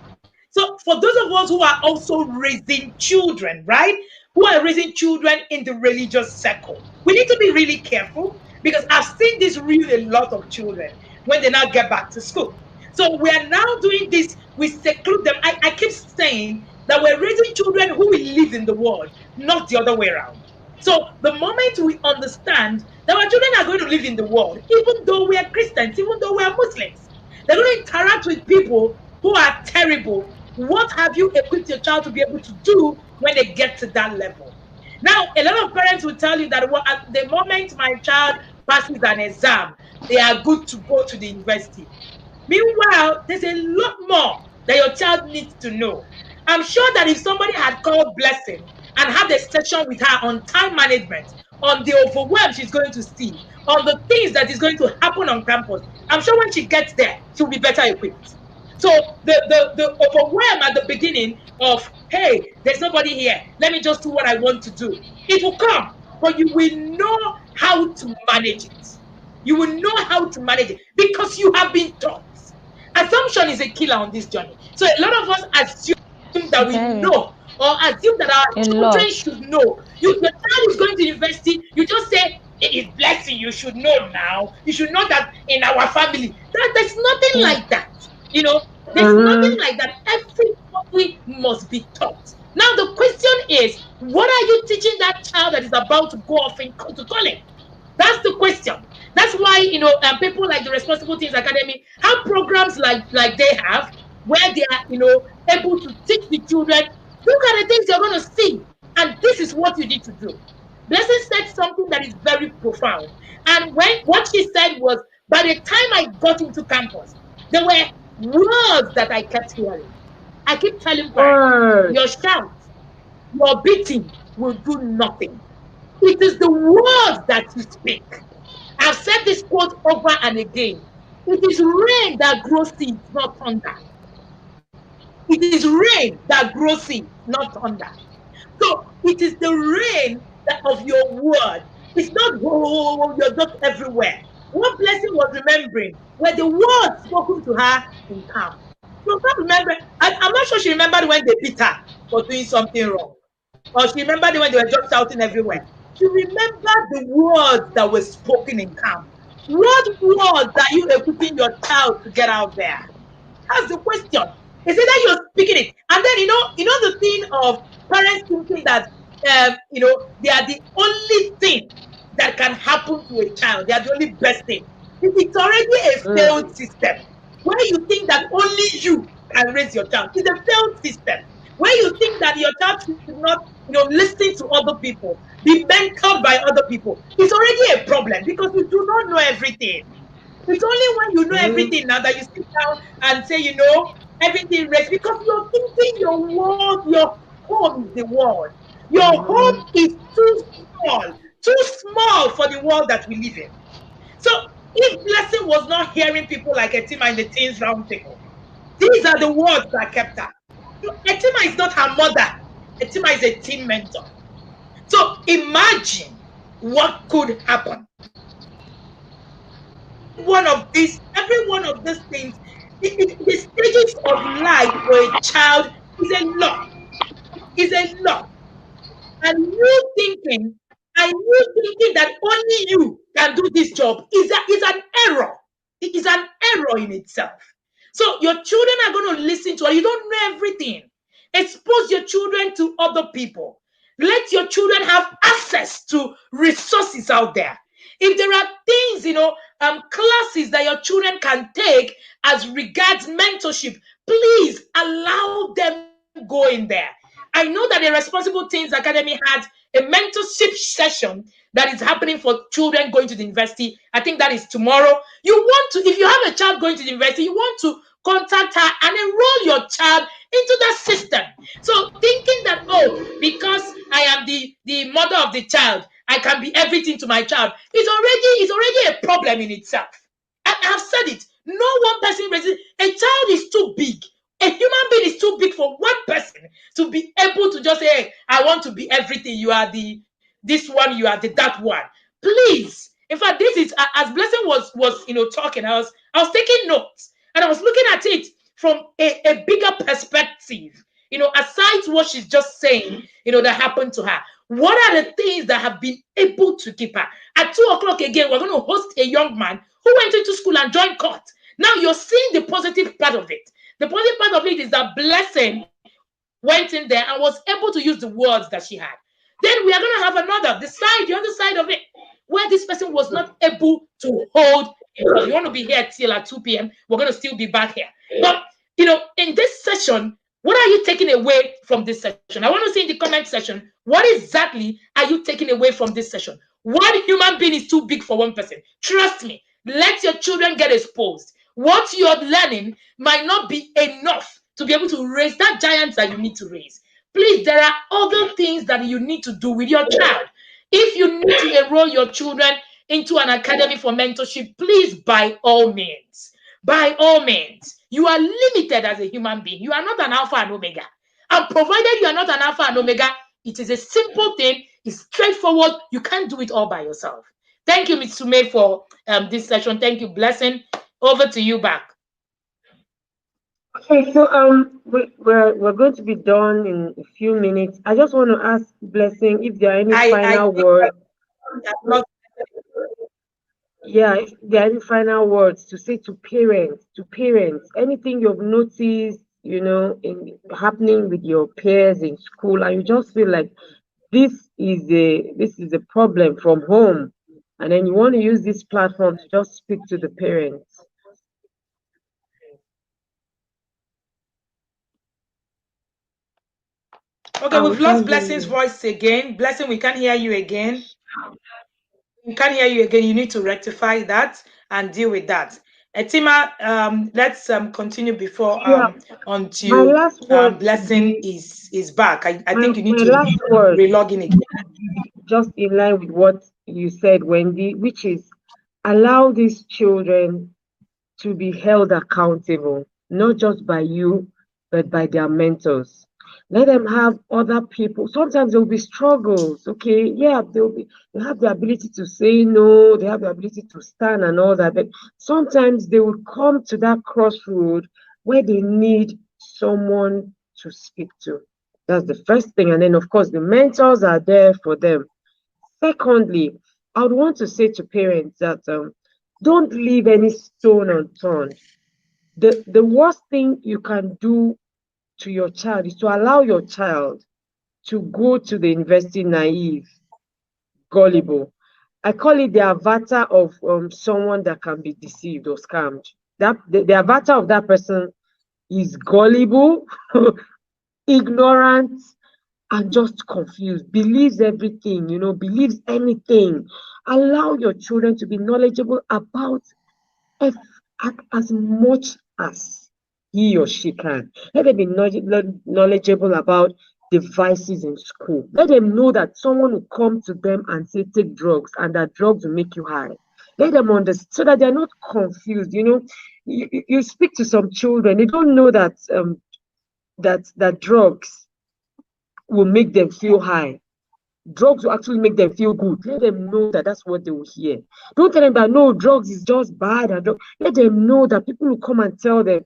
So for those of us who are also raising children, right? Who are raising children in the religious circle, we need to be really careful because I've seen this really a lot of children when they now get back to school. So we are now doing this, we seclude them. I keep saying that we're raising children who will live in the world, not the other way around. So the moment we understand that our children are going to live in the world, even though we are Christians, even though we are Muslims, they're going to interact with people who are terrible. What have you equipped your child to be able to do when they get to that level? Now, a lot of parents will tell you that at the moment my child passes an exam, they are good to go to the university. Meanwhile, there's a lot more that your child needs to know. I'm sure that if somebody had called Blessing and had a session with her on time management, on the overwhelm she's going to see, on the things that is going to happen on campus, I'm sure when she gets there, she'll be better equipped. So the overwhelm at the beginning of, hey, there's nobody here, let me just do what I want to do, it will come, but you will know how to manage it. You will know how to manage it because you have been taught. Assumption is a killer on this journey. So a lot of us assume that we Very. know or assume that our A children lot. should know. Your child is going to university, you just say, it is Blessing, you should know now. You should know that in our family. There's nothing Hmm. like that. There's nothing Mm-hmm. like that. Everybody must be taught. Now the question is, what are you teaching that child that is about to go off to college? That's the question. That's why people like the Responsible Teens Academy have programs like they have, where they are able to teach the children. Look at the things you're going to see, and this is what you need to do. Blessing said something that is very profound, and when what she said was, by the time I got into campus, there were words that I kept hearing. I keep telling parents, Word. your shout, your beating will do nothing. It is the words that you speak. I've said this quote over and again. It is rain that grows seeds, not thunder. It is rain that grows seeds, not thunder. So it is the rain of your word. It's not, oh, you're just everywhere. What Blessing was remembering were the words spoken to her in calm. She was not remembering. I'm not sure she remembered when they beat her for doing something wrong. Or she remembered when they were just shouting everywhere. She remembered the words that were spoken in calm. What words are you equipping your child to get out there? That's the question. Is it that you're speaking it? And then the thing of parents thinking that they are the only thing that can happen to a child. They are the only best thing. It's already a failed Mm. system. Where you think that only you can raise your child. It's a failed system. Where you think that your child should not, listen to other people, be mentored by other people. It's already a problem because you do not know everything. It's only when you know Mm. everything now that you sit down and say, everything rests because you're thinking your world, your home is the world. Your home Mm. is too small for the world that we live in. So if Blessing was not hearing people like Etima in the Teens Round Table, these are the words that kept her. Etima is not her mother. Etima is a team mentor. So imagine what could happen. Every one of these things, the stages of life for a child is a lot. And you thinking that only you can do this job is an error. It is an error in itself. So your children are going to listen to you. You don't know everything. Expose your children to other people. Let your children have access to resources out there. If there are things, classes that your children can take as regards mentorship, please allow them go in there. I know that the Responsible Teens Academy had a mentorship session that is happening for children going to the university. I think that is tomorrow. You want to, if you have a child going to the university, you want to contact her and enroll your child into that system. So thinking that, oh, because I am the mother of the child, I can be everything to my child, is already a problem in itself. And I've said it. No one person raises a child is too big. A human being is too big for one person to be able to just say, hey, I want to be everything. You are this one, you are that one. Please. In fact, this is as Blessing was talking, I was taking notes and I was looking at it from a bigger perspective. Aside what she's just saying, that happened to her. What are the things that have been able to keep her? At 2:00 again, we're going to host a young man who went into school and joined court. Now you're seeing the positive part of it. The positive part of it is that Blessing went in there and was able to use the words that she had. Then we are going to have the other side of it, where this person was not able to hold. If you want to be here till at 2 p.m., we're going to still be back here. But, in this session, what are you taking away from this session? I want to see in the comment section, what exactly are you taking away from this session? One human being is too big for one person. Trust me, let your children get exposed. What you're learning might not be enough to be able to raise that giant that you need to raise. Please, there are other things that you need to do with your child. If you need to enroll your children into an academy for mentorship, please, by all means, you are limited as a human being. You are not an alpha and omega. And provided you are not an alpha and omega, it is a simple thing. It's straightforward. You can't do it all by yourself. Thank you, Ms. Sume, for this session. Thank you, Blessing. Over to you back. Okay, so we're going to be done in a few minutes. I just want to ask Blessing if there are any final words. Yeah, if there are any final words to say to parents, anything you've noticed, happening with your peers in school, and you just feel like this is a problem from home, and then you want to use this platform to just speak to the parents. Okay, we've lost Blessing's voice again. Blessing, we can't hear you again. We can't hear you again. You need to rectify that and deal with that. Etima, let's continue before until Blessing is back. I think you need to relog in again. Just in line with what you said, Wendy, which is allow these children to be held accountable, not just by you, but by their mentors. Let them have other people. Sometimes there will be struggles, okay? Yeah, they have the ability to say no, they have the ability to stand and all that, but sometimes they will come to that crossroad where they need someone to speak to. That's the first thing. And then, of course, the mentors are there for them. Secondly, I would want to say to parents that don't leave any stone unturned. The worst thing you can do to your child is to allow your child to go to the university naive, gullible. I call it the avatar of someone that can be deceived or scammed. The avatar of that person is gullible, ignorant, and just confused, believes everything, believes anything. Allow your children to be knowledgeable about as much as he or she can. Let them be knowledgeable about devices in school. Let them know that someone will come to them and say, take drugs, and that drugs will make you high. Let them understand so that they're not confused. You speak to some children, they don't know that that drugs will make them feel high. Drugs will actually make them feel good. Let them know that that's what they will hear. Don't tell them that no, drugs is just bad. Let them know that people will come and tell them.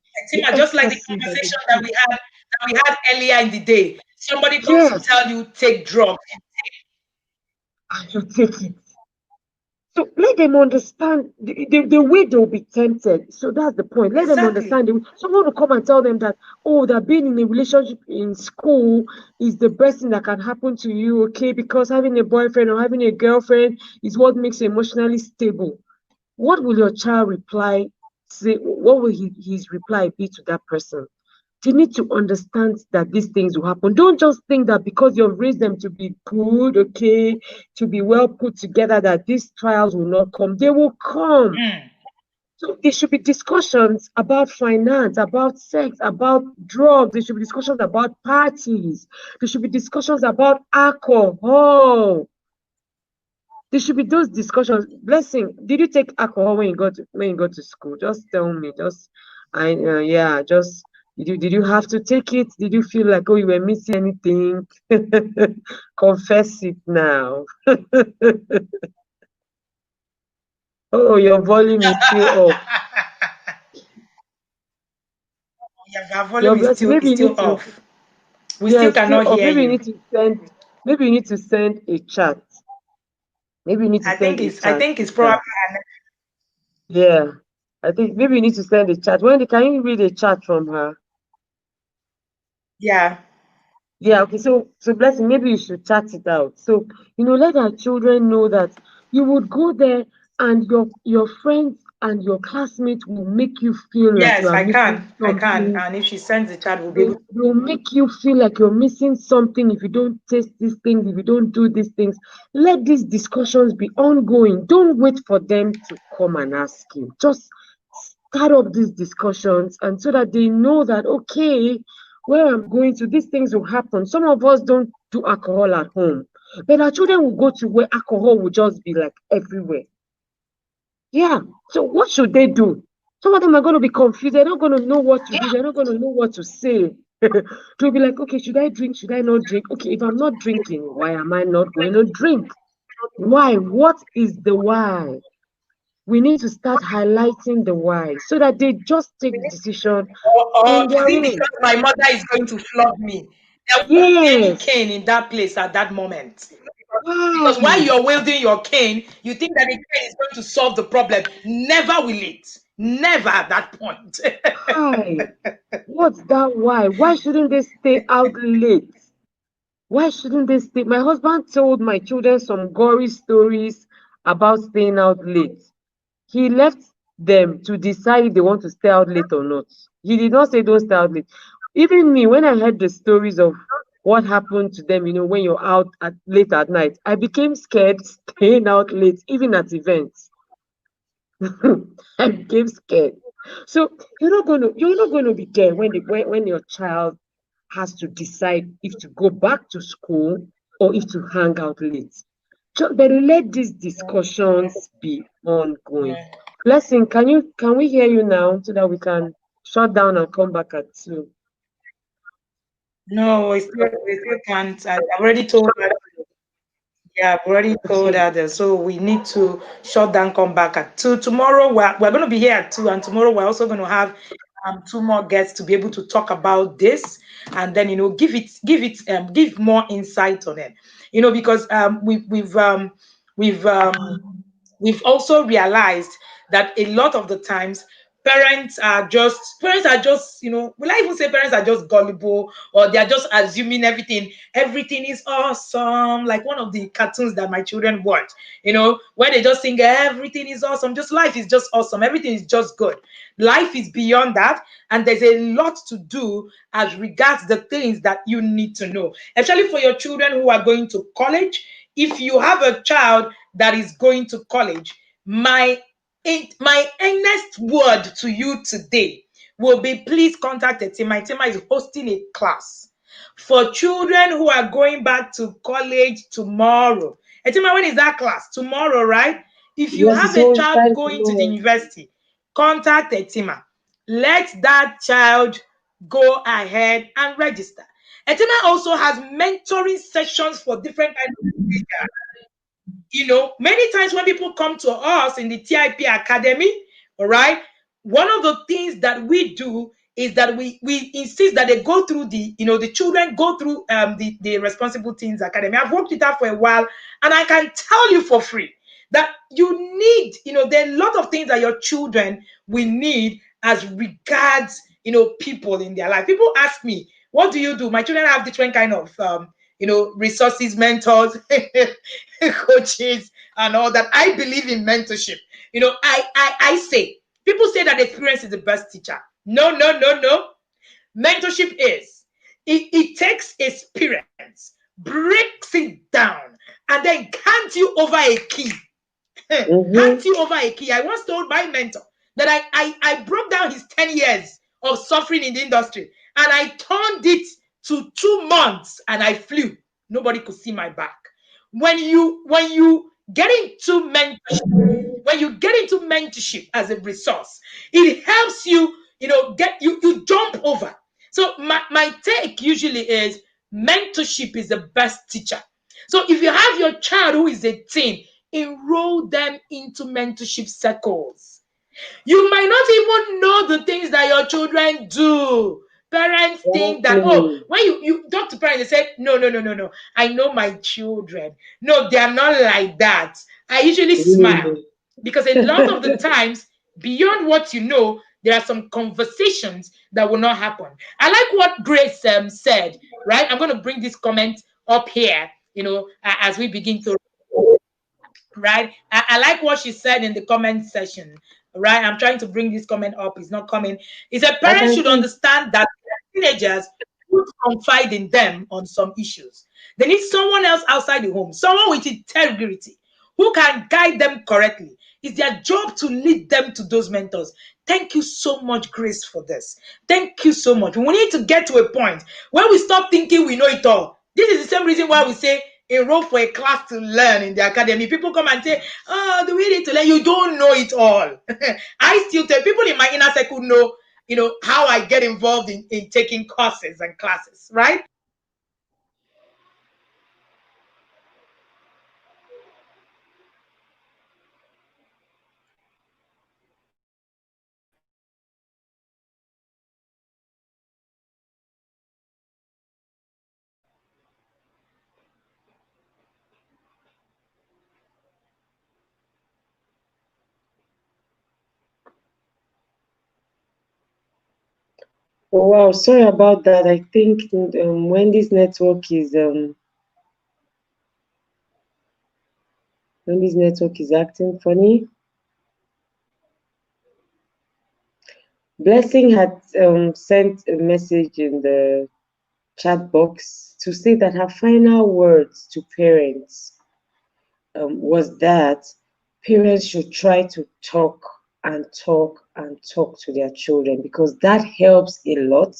Just like the conversation that we had earlier in the day. Somebody comes to tell you take drugs. And you take it. So let them understand the way they'll be tempted. So that's the point. Let them Exactly. understand. Someone will come and tell them that, oh, that being in a relationship in school is the best thing that can happen to you, okay? Because having a boyfriend or having a girlfriend is what makes you emotionally stable. What will your child reply? Say, what will his reply be to that person? You need to understand that these things will happen. Don't just think that because you've raised them to be good, okay, to be well put together, that these trials will not come. They will come. Mm. So there should be discussions about finance, about sex, about drugs. There should be discussions about parties. There should be discussions about alcohol. There should be those discussions. Blessing, did you take alcohol when you got to school? Just tell me. Yeah. Just did you have to take it? Did you feel like, oh, you were missing anything? Confess it now. Oh, your volume is still up. Yeah, our volume Your blessing. Maybe is you need still to. off. We Yeah, still it's still cannot up. hear Maybe you you. need to send. Maybe you need to send a chat. Maybe you need to send a I chat. think it's probably Yeah. I think maybe you need to send a chat. Can you read a chat from her? yeah. Yeah, okay. So blessing, maybe you should chat it out. So, let our children know that you would go there and your friends and your classmates will make you feel like you Yes, are missing I can. something. And if she sends the chat, we'll be able to. They'll make you feel like you're missing something if you don't taste these things, if you don't do these things. Let these discussions be ongoing. Don't wait for them to come and ask you. Just start up these discussions, and so that they know that, okay, where I'm going to, these things will happen. Some of us don't do alcohol at home, but our children will go to where alcohol will just be like everywhere. Yeah. So what should they do? Some of them are going to be confused. They're not going to know what to do. They're not going to know what to say. They'll be like, okay, should I drink? Should I not drink? Okay, if I'm not drinking, why am I not going to drink? Why? What is the why? We need to start highlighting the why so that they just take decision Or on is their it own. because my mother is going to flog me? There won't be any Yes. cane in that place at that moment. Because while Why? you're wielding your cane, you think that the cane is going to solve the problem. Never will it. Never at that point. Why? What's that why? Why shouldn't they stay out late? Why shouldn't they stay? My husband told my children some gory stories about staying out late. He left them to decide if they want to stay out late or not. He did not say don't stay out late. Even me, when I heard the stories of what happened to them, when you're out late at night, I became scared staying out late, even at events. I became scared. So you're not going to be there when your child has to decide if to go back to school or if to hang out late. But let these discussions be ongoing. Yeah. Blessing, can we hear you now so that we can shut down and come back at 2? No, we still can't. I've already told her. Yeah, I've already told Okay. her that. So we need to shut down, come back at 2. Tomorrow we're going to be here at 2, and tomorrow we're also going to have two more guests to be able to talk about this, and then give more insight on it. Because we've also realized that a lot of the times parents are just will I even say parents are just gullible, or they're just assuming everything is awesome, like one of the cartoons that my children watch, where they just think everything is awesome, just life is just awesome, everything is just good. Life is beyond that, and there's a lot to do as regards the things that you need to know, especially for your children who are going to college. If you have a child that is going to college, my earnest word to you today will be, please contact Etima. Etima is hosting a class for children who are going back to college tomorrow. Etima, when is that class? Tomorrow, right? If you Yes, have it's a all child starting going to the tomorrow. university, contact Etima. Let that child go ahead and register. Etima also has mentoring sessions for different kinds of teachers. Many times when people come to us in the TIP Academy, all right, one of the things that we do is that we insist that they go through the children go through the Responsible Teens Academy. I've worked with her for a while, and I can tell you for free that you need, there are a lot of things that your children will need as regards, people in their life. People ask me, what do you do? My children have different kind of, resources, mentors, coaches, and all that. I believe in mentorship. I say, people say that experience is the best teacher. No, no, no, no. Mentorship is, it takes experience, breaks it down, and then hands you over a key. Hands you over a key. I once told my mentor that I broke down his 10 years of suffering in the industry, and I turned it to 2 months, and I flew. Nobody could see my back. When you get into mentorship as a resource, it helps you, you jump over. So my take usually is mentorship is the best teacher. So if you have your child who is a teen, enroll them into mentorship circles. You might not even know the things that your children do. Parents think that, when you talk to parents, they say, no, no, no, no, no. I know my children. No, they are not like that. I usually smile because a lot of the times, beyond what you know, there are some conversations that will not happen. I like what Grace said, right? I'm going to bring this comment up here, as we begin to, right? I like what she said in the comment section, right? I'm trying to bring this comment up. It's not coming. It's a parent should understand that teenagers would confide in them on some issues. They need someone else outside the home, someone with integrity who can guide them correctly. It's their job to lead them to those mentors. Thank you so much, Grace, for this. Thank you so much. We need to get to a point where we stop thinking we know it all. This is the same reason why we say enroll for a class to learn in the academy. People come and say, oh, do we need to learn? You don't know it all. I still tell people in my inner circle know, how I get involved in taking courses and classes, right? Oh wow, sorry about that. I think Wendy's network is acting funny. Blessing had sent a message in the chat box to say that her final words to parents was that parents should try to talk and talk and talk to their children, because that helps a lot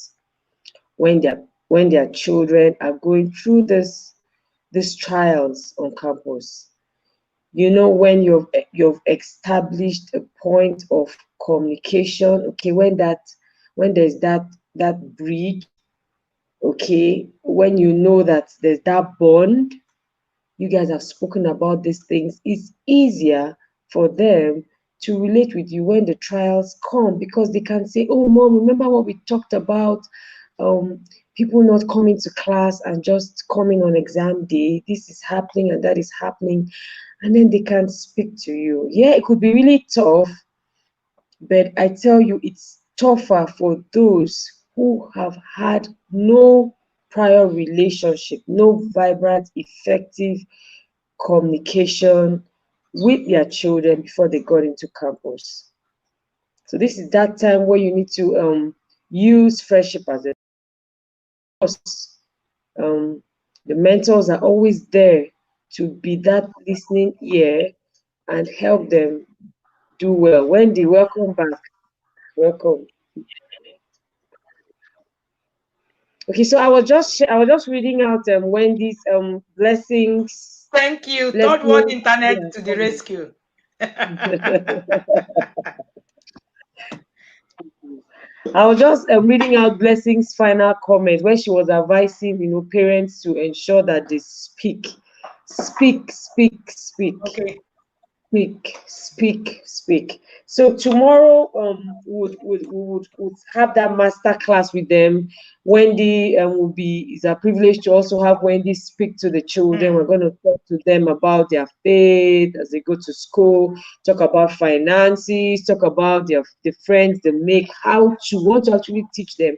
when their children are going through these trials on campus. When you've established a point of communication, okay, when there's that bridge, okay, when you know that there's that bond, you guys have spoken about these things, it's easier for them to relate with you when the trials come, because they can say, oh mom, remember what we talked about, people not coming to class and just coming on exam day, this is happening and that is happening, and then they can speak to you. Yeah, it could be really tough, but I tell you, it's tougher for those who have had no prior relationship, no vibrant, effective communication with their children before they got into campus. So this is that time where you need to use friendship as a source. The mentors are always there to be that listening ear and help them do well. Wendy, welcome back. Welcome. Okay, so I was just reading out Wendy's blessings. Thank you. Third world internet to the rescue. I was just reading out Blessing's final comment where she was advising, parents to ensure that they speak. Okay. Speak. So tomorrow, we would have that master class with them. Wendy will be. It's a privilege to also have Wendy speak to the children. We're going to talk to them about their faith as they go to school. Talk about finances. Talk about the friends they make. How to want to actually teach them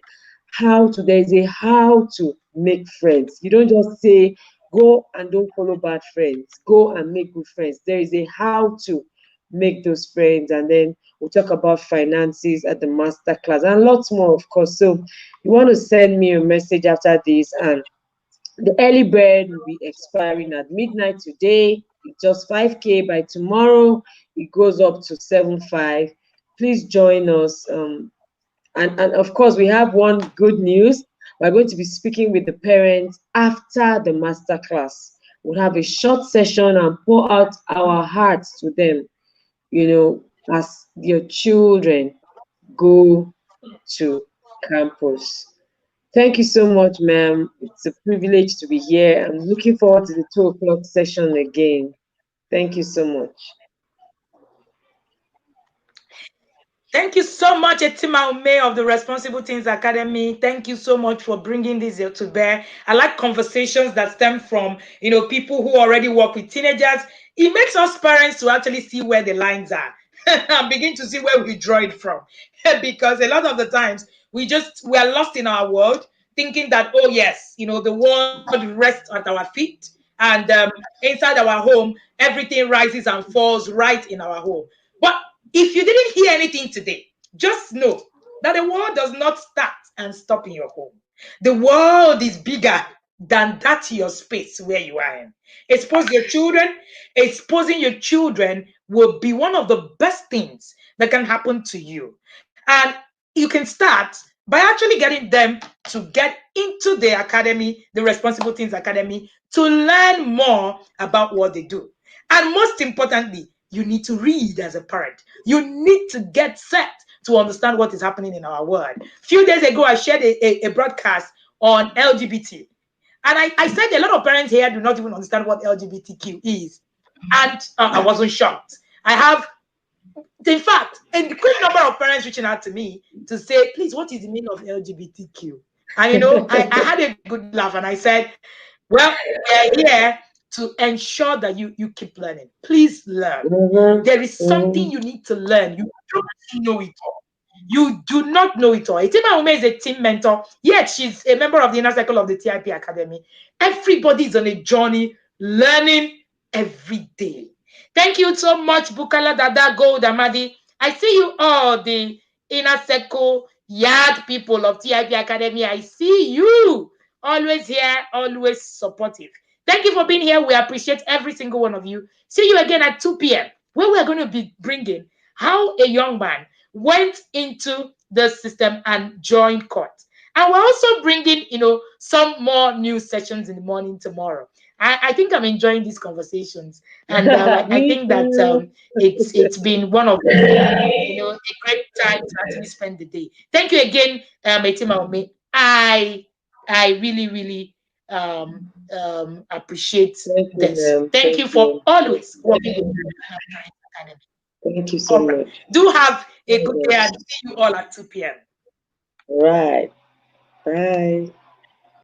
how to. There is a how to make friends. You don't just say go and don't follow bad friends. Go and make good friends. There is a how to make those friends, and then we'll talk about finances at the master class and lots more, of course. So you want to send me a message after this, and the early bird will be expiring at midnight today. It's just 5K. By tomorrow it goes up to 7.5. Please join us. And of course, we have one good news. We're going to be speaking with the parents after the master class. We'll have a short session and pour out our hearts to them, as your children go to campus. Thank you so much, ma'am. It's a privilege to be here. I'm looking forward to the 2 o'clock session again. Thank you so much. Thank you so much, Etima Ume of the Responsible Teens Academy. Thank you so much for bringing this here to bear. I like conversations that stem from, people who already work with teenagers. It makes us parents to actually see where the lines are and begin to see where we draw it from. Because a lot of the times we are lost in our world, thinking that, oh yes, the world rests at our feet, and inside our home, everything rises and falls right in our home. But if you didn't hear anything today, just know that the world does not start and stop in your home. The world is bigger than that your space where you are in. Exposing your children will be one of the best things that can happen to you. And you can start by actually getting them to get into the academy, the Responsible Teens Academy, to learn more about what they do. And most importantly, you need to read as a parent. You need to get set to understand what is happening in our world. A few days ago, I shared a broadcast on LGBT. And I said a lot of parents here do not even understand what LGBTQ is. And I wasn't shocked. I have, in fact, a great number of parents reaching out to me to say, please, what is the meaning of LGBTQ? And, I had a good laugh, and I said, well, we're here to ensure that you keep learning. Please learn. There is something you need to learn. You don't know it all. You do not know it all. Etima Ume is a team mentor, yet she's a member of the inner circle of the TIP Academy. Everybody is on a journey, learning every day. Thank you so much, Bukala Dada Gold Amadi. I see you all, the inner circle yard people of TIP Academy. I see you. Always here, always supportive. Thank you for being here. We appreciate every single one of you. See you again at 2 p.m. where we're going to be bringing how a young man went into the system and joined court. And we're also bringing, some more new sessions in the morning tomorrow. I think I'm enjoying these conversations, and I think that it's been one of a great time to actually spend the day. Thank you again, Etima Ume. I really, really appreciate this. Thank you for always working with the Academy. Thank you so much. Do have a good day, and see you all at 2 p.m. Right. Bye.